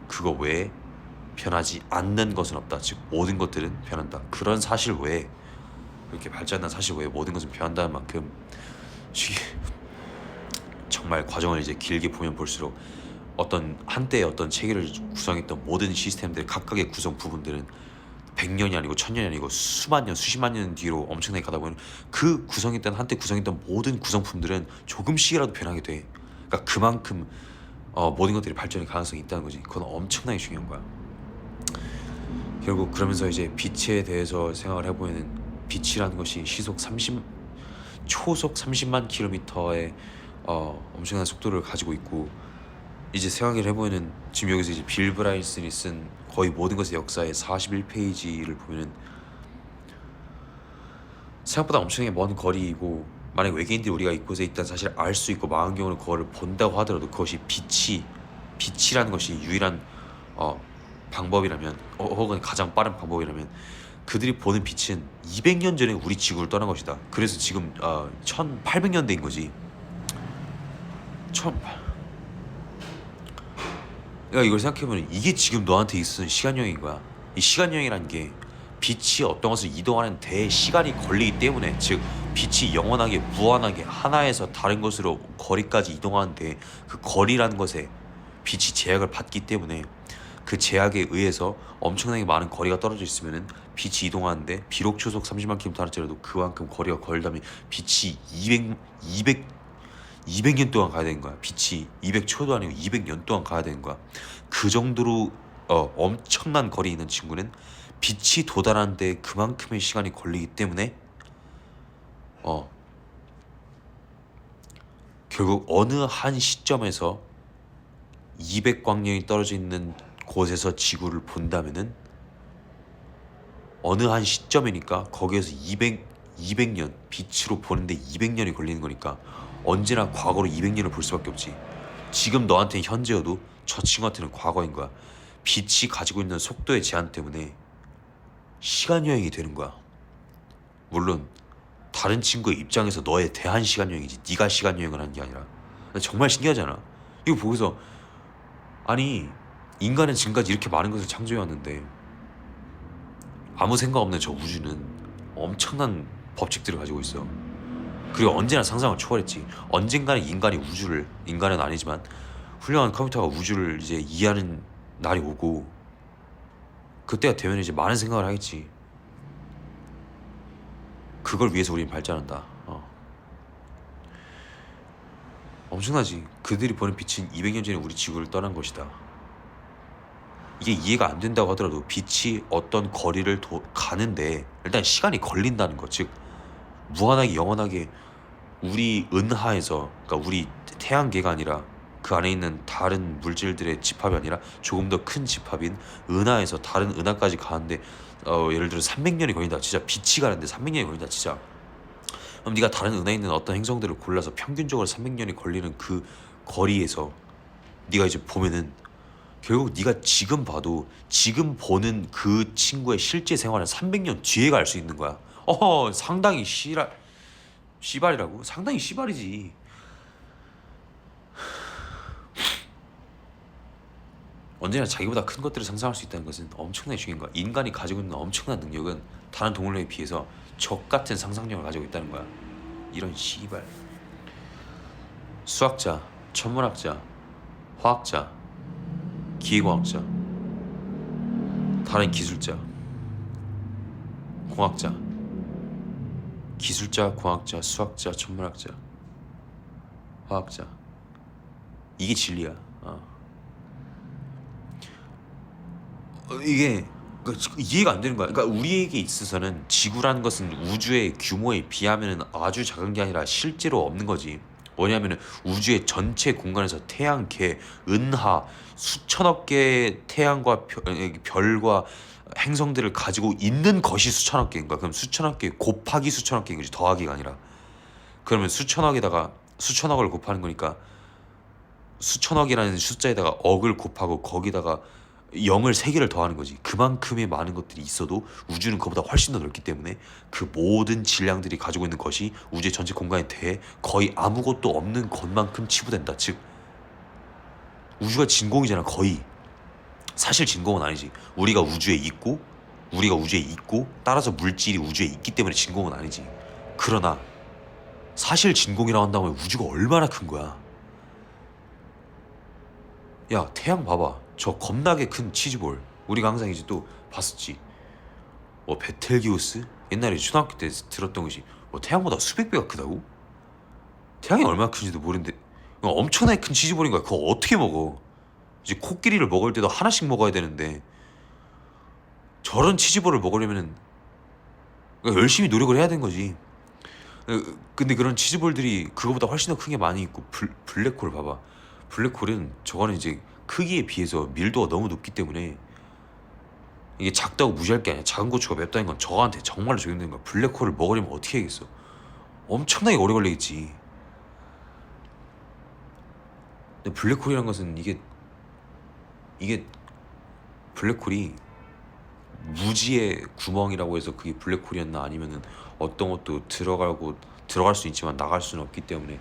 그거 외에 변하지 않는 것은 없다. 즉 모든 것들은 변한다. 그런 사실 외에, 그렇게 발전한 사실 외에 모든 것은 변한다는 만큼 정말 과정을 이제 길게 보면 볼수록 어떤 한때의 어떤 체계를 구성했던 모든 시스템들 각각의 구성 부분들은 100년이 아니고 1000년이 아니고 수만 년, 수십만 년 뒤로 엄청나게 가다 보면 그 구성했던 한때 구성했던 모든 구성품들은 조금씩이라도 변하게 돼. 그러니까 그만큼 모든 것들이 발전의 가능성이 있다는 거지. 그건 엄청나게 중요한 거야. 결국 그러면서 이제 빛에 대해서 생각을 해보면은, 빛이라는 것이 초속 30만 킬로미터의 엄청난 속도를 가지고 있고, 이제 생각을 해보면은 지금 여기서 이제 빌 브라이슨이 쓴 거의 모든 것의 역사의 41페이지를 보면은 생각보다 엄청나게 먼 거리이고, 만약 외계인들이 우리가 이곳에 있다는 사실을 알 수 있고 망원경으로 그거를 본다고 하더라도 그것이 빛이라는 것이 유일한 방법이라면, 혹은 가장 빠른 방법이라면, 그들이 보는 빛은 200년 전에 우리 지구를 떠난 것이다. 그래서 지금 1800년대인 거지. 그러니까 이걸 생각해보면 이게 지금 너한테 있는 시간여행인 거야. 이 시간여행이라는 게 빛이 어떤 것을 이동하는 데 시간이 걸리기 때문에, 즉 빛이 영원하게 무한하게 하나에서 다른 것으로 거리까지 이동하는데 그 거리라는 것에 빛이 제약을 받기 때문에, 그 제약에 의해서 엄청나게 많은 거리가 떨어져 있으면은 빛이 이동하는데 비록 초속 30만 킬로미터 할지라도 그만큼 거리가 걸다면 빛이 200년 동안 가야 되는 거야. 빛이 200초도 아니고 200년 동안 가야 되는 거야. 그 정도로 엄청난 거리에 있는 친구는 빛이 도달하는데 그만큼의 시간이 걸리기 때문에 결국 어느 한 시점에서 200광년이 떨어져 있는 곳에서 지구를 본다면은, 어느 한 시점이니까 거기에서 200년 빛으로 보는데 200년이 걸리는 거니까 언제나 과거로 200년을 볼 수밖에 없지. 지금 너한테는 현재여도 저 친구한테는 과거인 거야. 빛이 가지고 있는 속도의 제한 때문에 시간여행이 되는 거야. 물론 다른 친구의 입장에서 너에 대한 시간여행이지, 네가 시간여행을 하는 게 아니라. 정말 신기하잖아. 이거 보고서, 아니 인간은 지금까지 이렇게 많은 것을 창조해왔는데 아무 생각 없는 저 우주는 엄청난 법칙들을 가지고 있어. 그리고 언제나 상상을 초월했지. 언젠가는 인간은 아니지만 훌륭한 컴퓨터가 우주를 이제 이해하는 날이 오고, 그때가 되면 이제 많은 생각을 하겠지. 그걸 위해서 우리는 발전한다. 엄청나지. 그들이 보는 빛은 200년 전에 우리 지구를 떠난 것이다. 이게 이해가 안 된다고 하더라도 빛이 어떤 거리를 가는데 일단 시간이 걸린다는 것, 즉 무한하게 영원하게 우리 은하에서, 그러니까 우리 태양계가 아니라 그 안에 있는 다른 물질들의 집합이 아니라 조금 더 큰 집합인 은하에서 다른 은하까지 가는데 예를 들어 300년이 걸린다. 진짜 빛이 가는데 300년이 걸린다. 진짜. 그럼 네가 다른 은하에 있는 어떤 행성들을 골라서 평균적으로 300년이 걸리는 그 거리에서 네가 이제 보면은 결국 네가 지금 봐도 지금 보는 그 친구의 실제 생활은 300년 뒤에 갈 수 있는 거야. 상당히 씨발이라고? 상당히 씨발이지. 언제나 자기보다 큰 것들을 상상할 수 있다는 것은 엄청나게 중요한 거야. 인간이 가지고 있는 엄청난 능력은 다른 동물에 비해서 적 같은 상상력을 가지고 있다는 거야. 이런 씨발. 수학자, 천문학자, 화학자, 기계과학자, 다른 기술자, 공학자, 기술자, 공학자, 수학자, 천문학자, 화학자. 이게 진리야. 이게 이해가 안 되는 거야. 그러니까 우리에게 있어서는 지구라는 것은 우주의 규모에 비하면 아주 작은 게 아니라 실제로 없는 거지. 뭐냐면은 우주의 전체 공간에서 태양, 계, 은하 수천억 개의 태양과 별과 행성들을 가지고 있는 것이 수천억 개인 거야. 그럼 수천억 개 곱하기 수천억 개인 거지. 더하기가 아니라. 그러면 수천억에다가 수천억을 곱하는 거니까 수천억이라는 숫자에다가 억을 곱하고 거기다가 0을 3개를 더하는 거지. 그만큼의 많은 것들이 있어도 우주는 그보다 훨씬 더 넓기 때문에 그 모든 질량들이 가지고 있는 것이 우주의 전체 공간에 대해 거의 아무것도 없는 것만큼 치부된다. 즉 우주가 진공이잖아. 거의. 사실 진공은 아니지. 우리가 우주에 있고 따라서 물질이 우주에 있기 때문에 진공은 아니지. 그러나 사실 진공이라고 한다면 우주가 얼마나 큰 거야. 야, 태양 봐봐. 저 겁나게 큰 치즈볼. 우리가 항상 이제 또 봤었지. 뭐 베텔기우스? 옛날에 초등학교 때 들었던 것이 뭐 태양보다 수백 배가 크다고? 태양이 얼마나 큰지도 모르는데 엄청나게 큰 치즈볼인 거야. 그거 어떻게 먹어? 이제 코끼리를 먹을 때도 하나씩 먹어야 되는데 저런 치즈볼을 먹으려면은 열심히 노력을 해야 되는 거지. 근데 그런 치즈볼들이 그거보다 훨씬 더 큰 게 많이 있고 블랙홀 봐봐. 블랙홀은 저거는 이제 크기에 비해서 밀도가 너무 높기 때문에 이게 작다고 무시할 게 아니야. 작은 고추가 맵다는 건 저한테 정말로 적용되는 거야. 블랙홀을 먹으려면 어떻게 해야겠어? 엄청나게 오래 걸리겠지. 근데 블랙홀이라는 것은 이게 블랙홀이 무지의 구멍이라고 해서 그게 블랙홀이었나 아니면은 어떤 것도 들어갈 수 있지만 나갈 수는 없기 때문에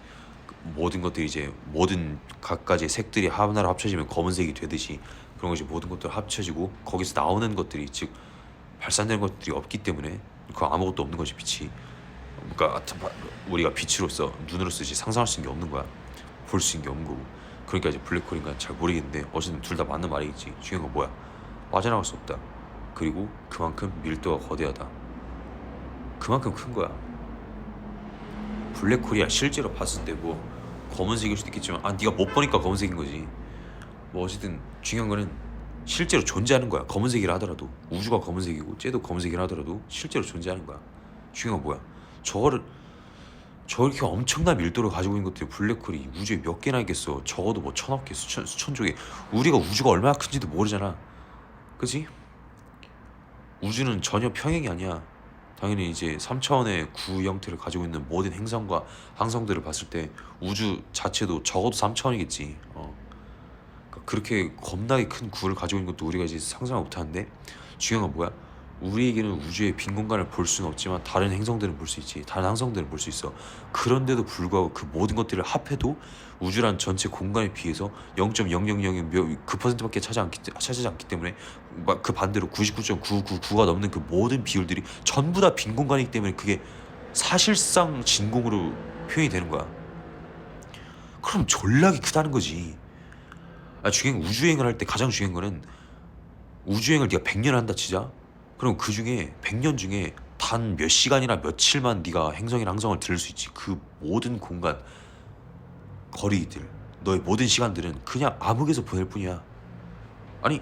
모든 것들이 이제 모든 각가지의 색들이 하나로 합쳐지면 검은색이 되듯이 그런 것이 모든 것들 합쳐지고 거기서 나오는 것들이 즉 발산되는 것들이 없기 때문에 그 아무것도 없는 것이 빛이. 그러니까 우리가 빛으로서 눈으로서 이제 상상할 수 있는 게 없는 거야. 볼 수 있는 게 없는 거고. 그러니까 이제 블랙홀인가 잘 모르겠는데 어쨌든 둘 다 맞는 말이겠지. 중요한 건 뭐야? 빠져나갈 수 없다. 그리고 그만큼 밀도가 거대하다. 그만큼 큰 거야. 블랙홀이야. 실제로 봤을 때 뭐 검은색일 수도 있겠지만 네가 못 보니까 검은색인 거지. 뭐 어쨌든 중요한 거는 실제로 존재하는 거야. 검은색이라 하더라도 우주가 검은색이고 쟤도 검은색이라 하더라도 실제로 존재하는 거야. 중요한 건 뭐야? 저렇게 엄청난 밀도를 가지고 있는 것들이 블랙홀이 우주에 몇 개나 있겠어. 적어도 뭐 천억 개, 수천조 개. 우리가 우주가 얼마나 큰지도 모르잖아. 그치? 우주는 전혀 평행이 아니야. 당연히 이제 3차원의 구 형태를 가지고 있는 모든 행성과 항성들을 봤을 때 우주 자체도 적어도 3차원이겠지. 그러니까 그렇게 겁나게 큰 구를 가지고 있는 것도 우리가 이제 상상을 못하는데 중요한 건 뭐야? 우리에게는 우주의 빈 공간을 볼 수는 없지만 다른 행성들은 볼 수 있지. 다른 항성들은 볼 수 있어. 그런데도 불구하고 그 모든 것들을 합해도 우주란 전체 공간에 비해서 0.0001%밖에 차지하지 않기 때문에 그 반대로 99.999가 넘는 그 모든 비율들이 전부 다 빈 공간이기 때문에 그게 사실상 진공으로 표현이 되는 거야. 그럼 졸라게 크다는 거지. 중요한 건 우주여행을 할 때 가장 중요한 거는 우주여행을 네가 100년 한다 치자. 그럼 그 중에 100년 중에 단 몇 시간이나 며칠만 네가 행성이나 항성을 들을 수 있지. 그 모든 공간, 거리들, 너의 모든 시간들은 그냥 암흑에서 보낼 뿐이야. 아니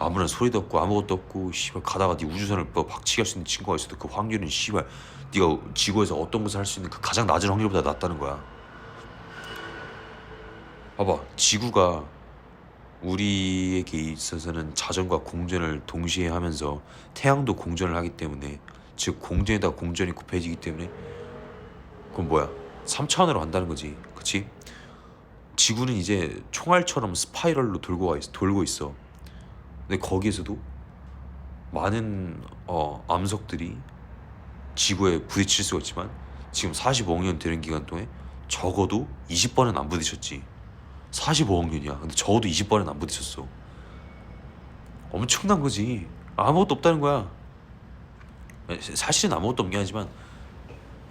아무런 소리도 없고 아무것도 없고 씨발 가다가 네 우주선을 뭐 박치기 할 수 있는 친구가 있어도 그 확률은 씨발 네가 지구에서 어떤 것을 할 수 있는 그 가장 낮은 확률보다 낮다는 거야. 봐봐, 지구가 우리에게 있어서는 자전과 공전을 동시에 하면서 태양도 공전을 하기 때문에, 즉 공전에다 공전이 곱해지기 때문에, 그건 뭐야? 3차원으로 간다는 거지, 그치? 지구는 이제 총알처럼 스파이럴로 돌고 있어. 근데 거기에서도 많은 암석들이 지구에 부딪힐 수가 있지만 지금 45억 년 되는 기간 동안 적어도 20번은 안 부딪혔지. 45억 년이야. 근데 적어도 20번은 안 부딪혔어. 엄청난 거지. 아무것도 없다는 거야. 사실은 아무것도 없긴 하지만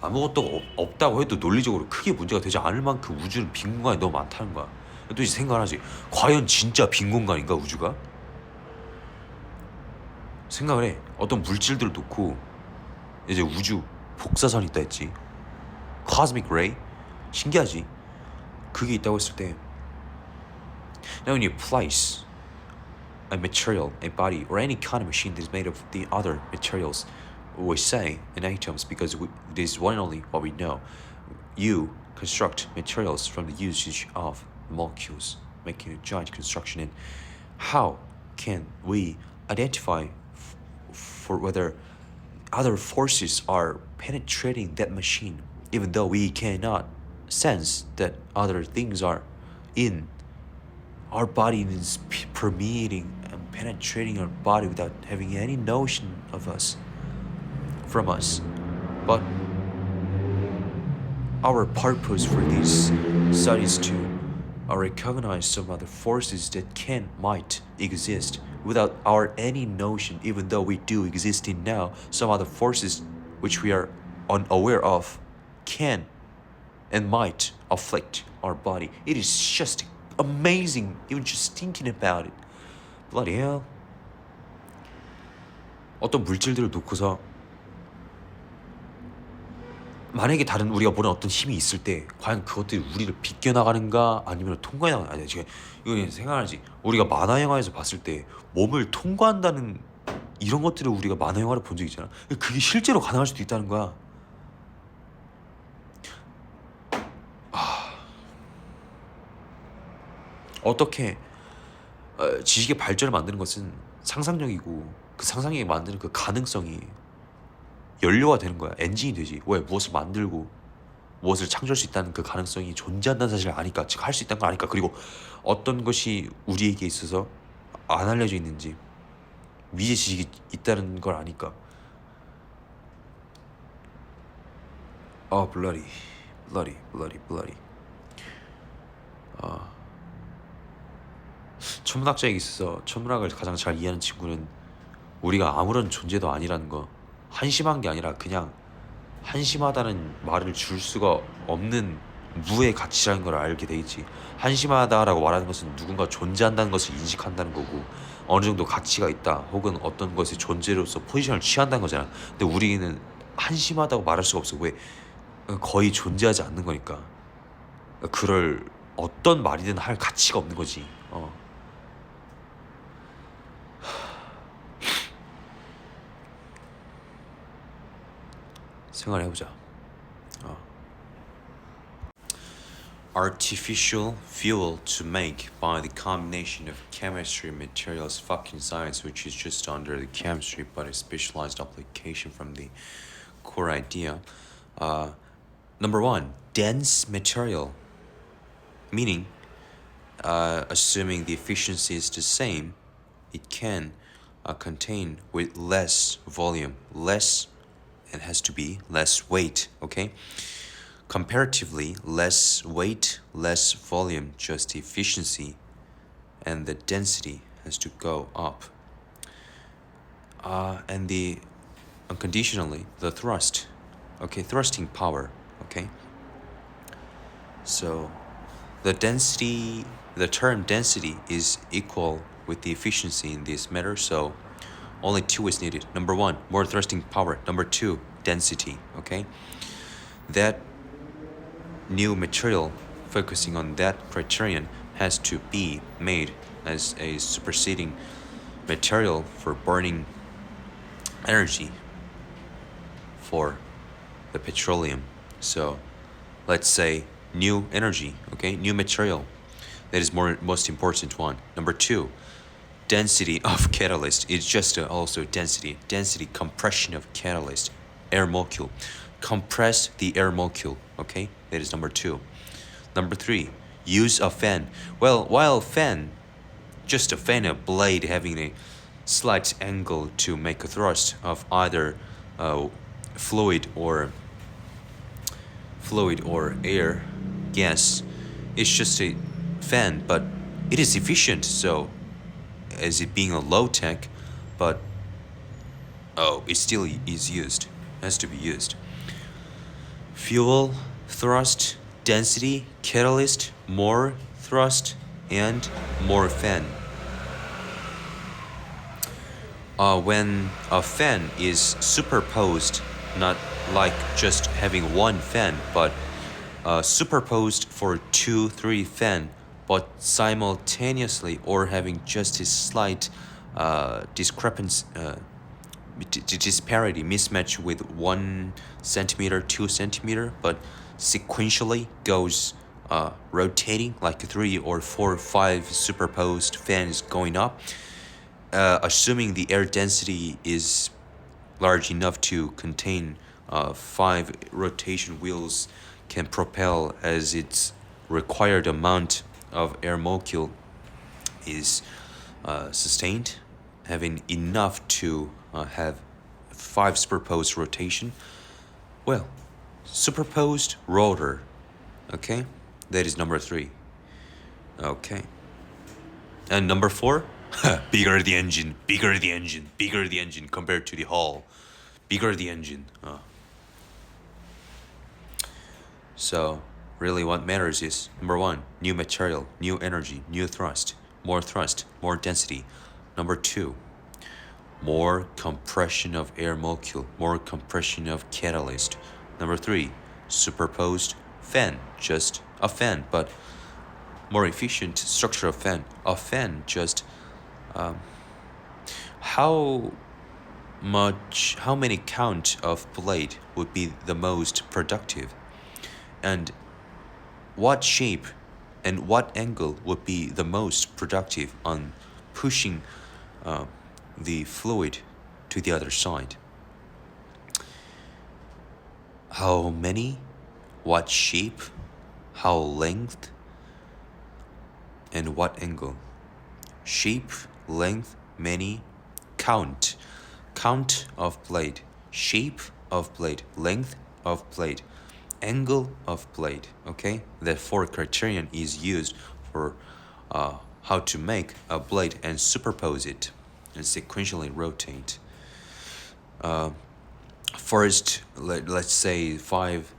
아무것도 없다고 해도 논리적으로 크게 문제가 되지 않을 만큼 우주는 빈 공간이 너무 많다는 거야. 또 이제 생각을 하지. 과연 진짜 빈 공간인가 우주가? 생각을 해. 어떤 물질들을 놓고 이제 우주 복사선이 있다 했지. Cosmic Ray. 신기하지. 그게 있다고 했을 때 now when you place a material, a body, or any kind of machine that is made of the other materials, we say in atoms, because this is one and only what we know. You construct materials from the usage of molecules, making a giant construction. And how can we identify for whether other forces are penetrating that machine, even though we cannot sense that other things are in our body is permeating and penetrating our body without having any notion of us, from us. But our purpose for these studies to recognize some other forces that might exist without our any notion, even though we do exist in now, some other forces which we are unaware of can and might afflict our body. It is just amazing, even just thinking about it. Bloody hell. 어떤 물질들을 놓고서 만약에 다른 우리가 보는 어떤 힘이 있을 때 과연 그것들이 우리를 비껴나가는가 아니면 통과해 나가는, 아니 지금 이거 생각하지. 우리가 만화 영화에서 봤을 때 몸을 통과한다는 이런 것들을 우리가 만화 영화를 본 적 있잖아. 그게 실제로 가능할 수도 있다는 거야. 어떻게 지식의 발전을 만드는 것은 상상력이고 그 상상력이 만드는 그 가능성이 연료가 되는 거야. 엔진이 되지. 왜? 무엇을 만들고 무엇을 창조할 수 있다는 그 가능성이 존재한다는 사실을 아니까, 즉 할 수 있다는 걸 아니까, 그리고 어떤 것이 우리에게 있어서 안 알려져 있는지 미래 지식이 있다는 걸 아니까. bloody. 천문학자에게 있어서 천문학을 가장 잘 이해하는 친구는 우리가 아무런 존재도 아니라는 거, 한심한 게 아니라 그냥 한심하다는 말을 줄 수가 없는 무의 가치라는 걸 알게 돼 있지. 한심하다라고 말하는 것은 누군가 존재한다는 것을 인식한다는 거고 어느 정도 가치가 있다 혹은 어떤 것의 존재로서 포지션을 취한다는 거잖아. 근데 우리는 한심하다고 말할 수가 없어. 왜? 거의 존재하지 않는 거니까. 그럴 어떤 말이든 할 가치가 없는 거지. 생각해보자. Artificial fuel to make by the combination of chemistry, materials, fucking science, which is just under the chemistry but a specialized application from the core idea. Number one, dense material, meaning assuming the efficiency is the same, it can contain with less volume, less, it has to be less weight, okay? Comparatively, less weight, less volume, just the efficiency and the density has to go up. And the unconditionally, the thrust, okay, thrusting power, okay? So the density, the term density is equal with the efficiency in this matter, so only two is needed. Number one, more thrusting power. Number two, density, okay? That new material focusing on that criterion has to be made as a superseding material for burning energy for the petroleum. So let's say new energy, okay, new material. That is most important one. Number two, density of catalyst. It's just also density compression of catalyst, air molecule. Compress the air molecule, okay? That is number two. Number three, use a fan. Well, while fan, just a fan, a blade having a slight angle to make a thrust of either fluid or air, gas. It's just a fan, but it is efficient. So, as it being a low tech, but it still is used. Has to be used. Fuel, thrust, density, catalyst, more thrust, and more fan. When a fan is superposed, not like just having one fan, but superposed for 2-3 fan, but simultaneously, or having just a slight discrepancy, disparity, mismatch with 1 centimeter, 2 centimeter, but sequentially goes rotating like 3 or 4 or 5 superposed fans going up. Assuming the air density is large enough to contain 5 rotation wheels can propel as its required amount of air molecule is sustained, having enough to have 5 superposed rotation. Well, superposed rotor, okay? That is number 3. Okay. And number 4? bigger the engine compared to the hull. Bigger the engine. So, really what matters is, number 1, new material, new energy, new thrust, more density. Number 2, more compression of air molecule, more compression of catalyst. Number 3, superposed fan, just a fan, but more efficient structure of fan. A fan just how many count of blade would be the most productive, and what shape and what angle would be the most productive on pushing the fluid to the other side. How many, what shape, how length, and what angle. Shape, length, many, count of blade, shape of blade, length of blade, angle of blade. Okay, that 4 criterion is used for how to make a blade and superpose it and sequentially rotate. First, let's say 5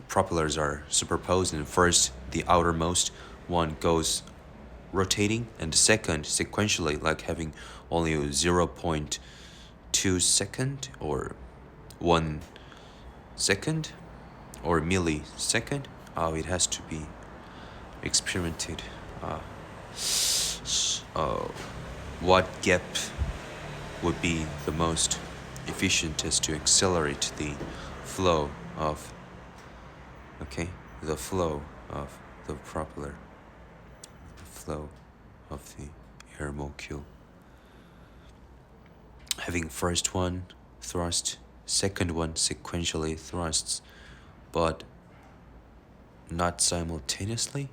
propellers are superposed, and first the outermost one goes rotating, and the second sequentially, like having only 0.2 second or 1 second or millisecond. It has to be experimented. What gap would be the most efficient as to accelerate the flow of the propeller, the flow of the air molecule. Having first one thrust, second one sequentially thrusts, but not simultaneously.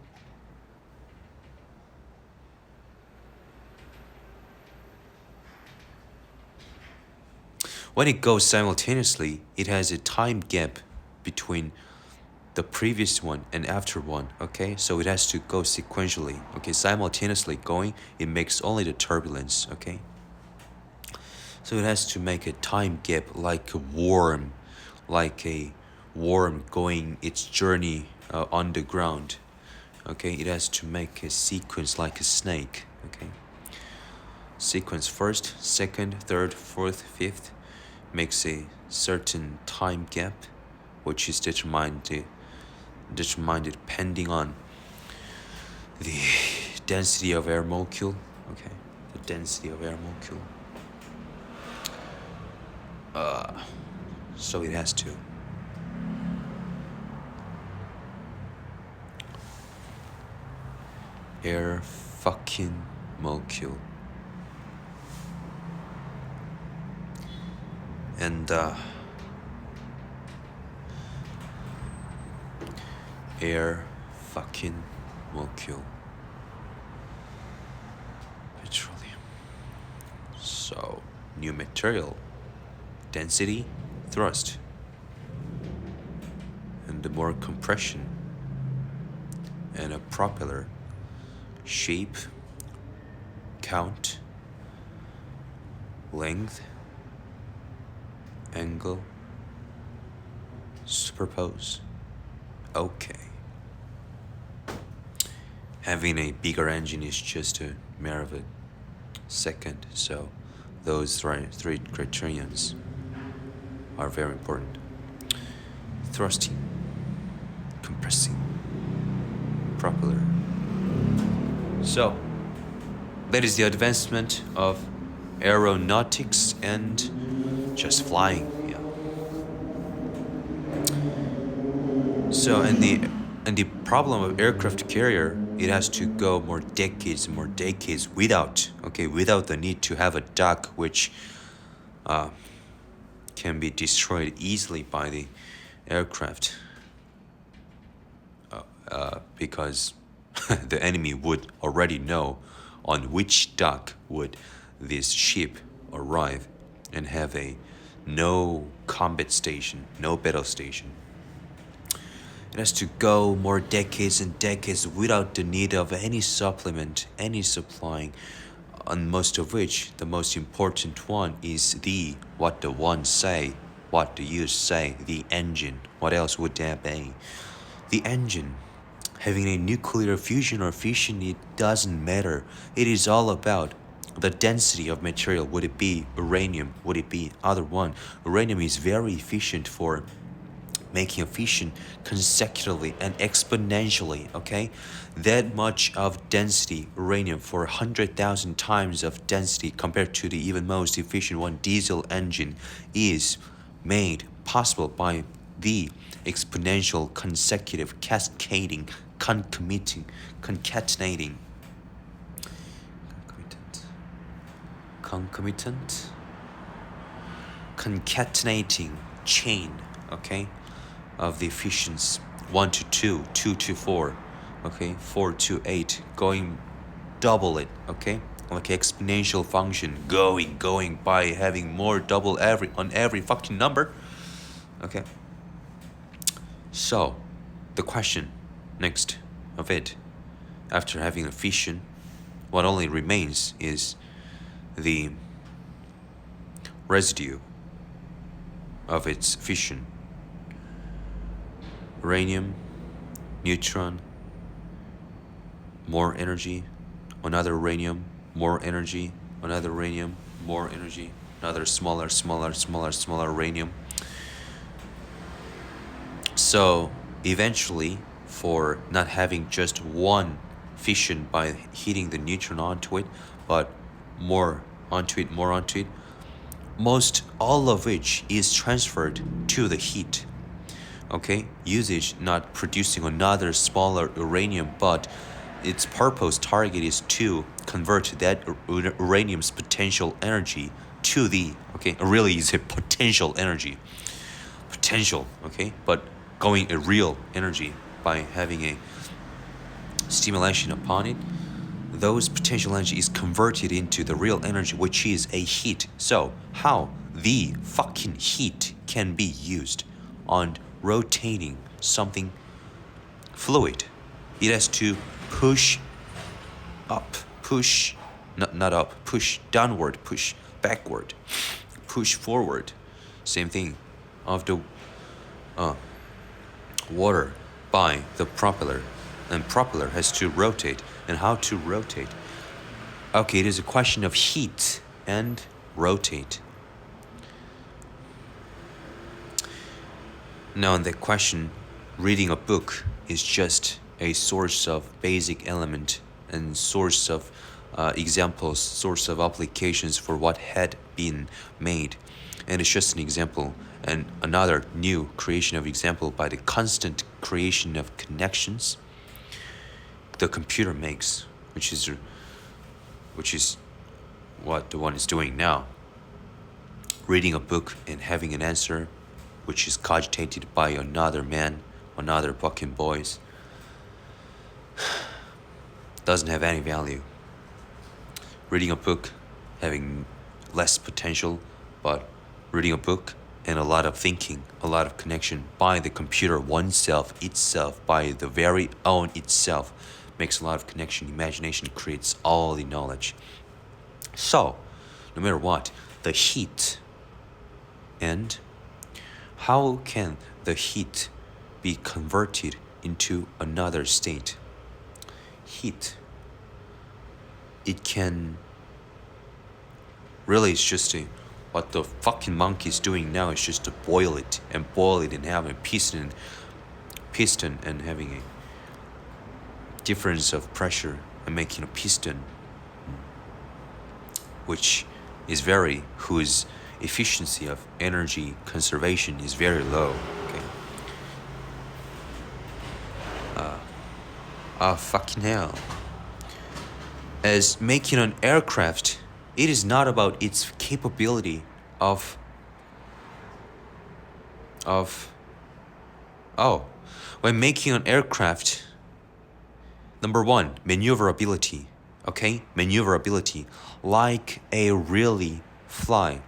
When it goes simultaneously, it has a time gap between the previous one and after one, okay? So it has to go sequentially, okay? Simultaneously going, it makes only the turbulence, okay? So it has to make a time gap like a worm going its journey on the ground, okay? It has to make a sequence like a snake, okay? Sequence first, second, third, fourth, fifth, makes a certain time gap, which is determined depending on the density of air molecule, okay? The density of air molecule. So it has to. Air fucking molecule. And air fucking molecule. Petroleum. So, new material. Density, thrust. And the more compression. And a propeller. Shape. Count. Length. Angle. Superpose. Okay. Having a bigger engine is just a matter of a second, so those three criterions are very important. Thrusting, compressing, propeller. So, that is the advancement of aeronautics and just flying. Yeah. So, and the problem of aircraft carrier, it has to go more decades without the need to have a dock which can be destroyed easily by the aircraft because the enemy would already know on which dock would this ship arrive and have no combat station, no battle station. It has to go more decades and decades without the need of any supplement, any supplying, and most of which, the most important one is what the one say, what the you say, the engine. What else would that be? The engine. Having a nuclear fusion or fission, it doesn't matter. It is all about the density of material. Would it be uranium? Would it be other one? Uranium is very efficient for making a fission consecutively and exponentially, okay? That much of density, uranium, for 100,000 times of density compared to the even most efficient one, diesel engine, is made possible by the exponential, consecutive, cascading, concatenating chain, okay, of the efficiency 1 to 2, 2 to 4, okay, 4 to 8, going double it, okay, like exponential function, going by having more double on every fucking number, okay. So, the question next of it, after having a fission, what only remains is the residue of its fission. Uranium, neutron, more energy, another uranium, more energy, another uranium, more energy, another smaller uranium. So eventually, for not having just one fission by hitting the neutron onto it, but more onto it, most all of which is transferred to the heat. Okay, usage not producing another smaller uranium, but its purpose target is to convert that uranium's potential energy to the, okay, really is a potential energy, okay, but going a real energy by having a stimulation upon it. Those potential energy is converted into the real energy, which is a heat. So how the fucking heat can be used on rotating something fluid? It has to push up, push not up, push downward, push backward, push forward. Same thing of the water by the propeller, and propeller has to rotate. And how to rotate? Okay, it is a question of heat and rotate. Now in that question, reading a book is just a source of basic element and source of examples, source of applications for what had been made. And it's just an example, and another new creation of example by the constant creation of connections the computer makes, which is what the one is doing now. Reading a book and having an answer, which is cogitated by another man, another fucking boys, doesn't have any value. Reading a book having less potential, but reading a book and a lot of thinking, a lot of connection by the computer oneself, itself, by the very own itself, makes a lot of connection. Imagination creates all the knowledge. So, no matter what, the heat, and how can the heat be converted into another state? Heat, it can really, it's just what the fucking monkey is doing now is just to boil it and having a piston and having a difference of pressure and making a piston, which is whose efficiency of energy conservation is very low. Okay. Fucking hell. As making an aircraft, it is not about its capability when making an aircraft, number one, maneuverability. Okay, maneuverability, like a really fly,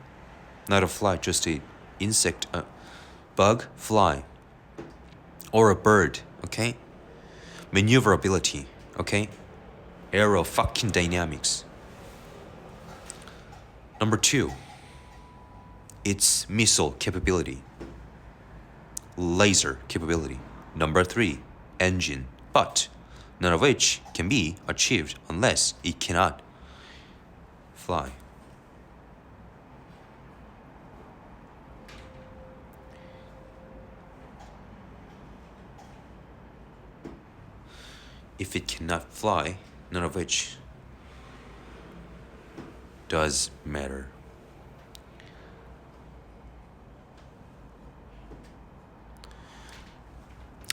not a fly, just a insect, bug, fly, or a bird. Okay, maneuverability. Okay, aero fucking dynamics. Number two, its missile capability, laser capability. Number three, engine, but none of which can be achieved unless it cannot fly. If it cannot fly, none of which does matter.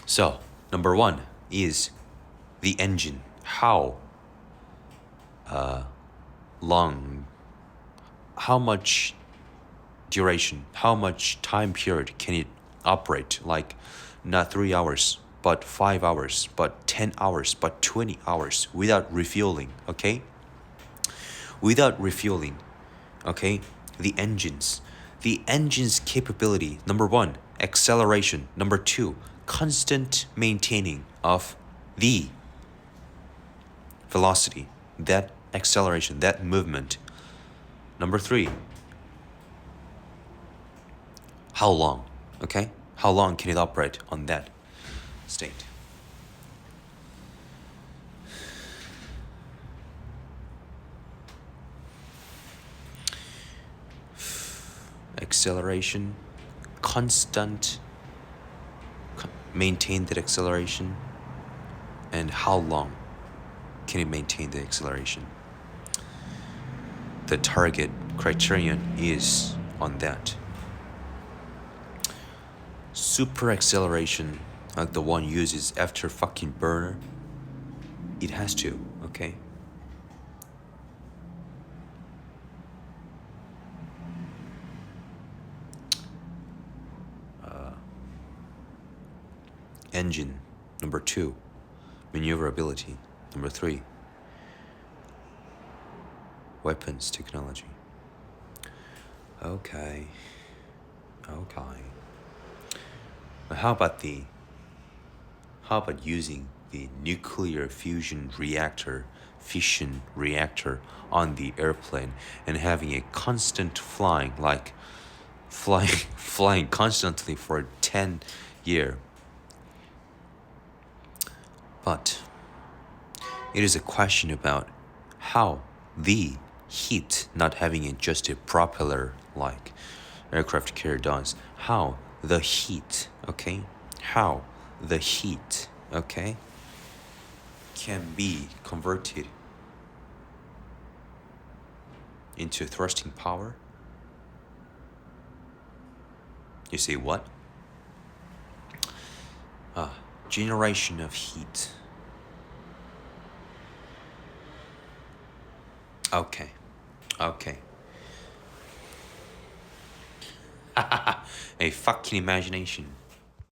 So, number one is the engine. How long, how much duration, how much time period can it operate? Like, not 3 hours, but 5 hours, but 10 hours, but 20 hours without refueling, okay? Without refueling, okay? The engine's capability, number one, acceleration. Number two, constant maintaining of the velocity, that acceleration, that movement. Number three, how long, okay? How long can it operate on that state? Acceleration, constant, maintain that acceleration, and how long can it maintain the acceleration? The target criterion is on that. Super acceleration, like the one uses after fucking burner, it has to, okay? Engine, number two, maneuverability, number three, weapons technology. Okay. How about using the nuclear fusion reactor, fission reactor on the airplane and having a constant flying constantly for 10 years? But it is a question about how the heat, not having just a propeller like aircraft carrier does, how the heat, okay, how the heat, okay, can be converted into thrusting power. You see what? Generation of heat. Okay. A fucking imagination.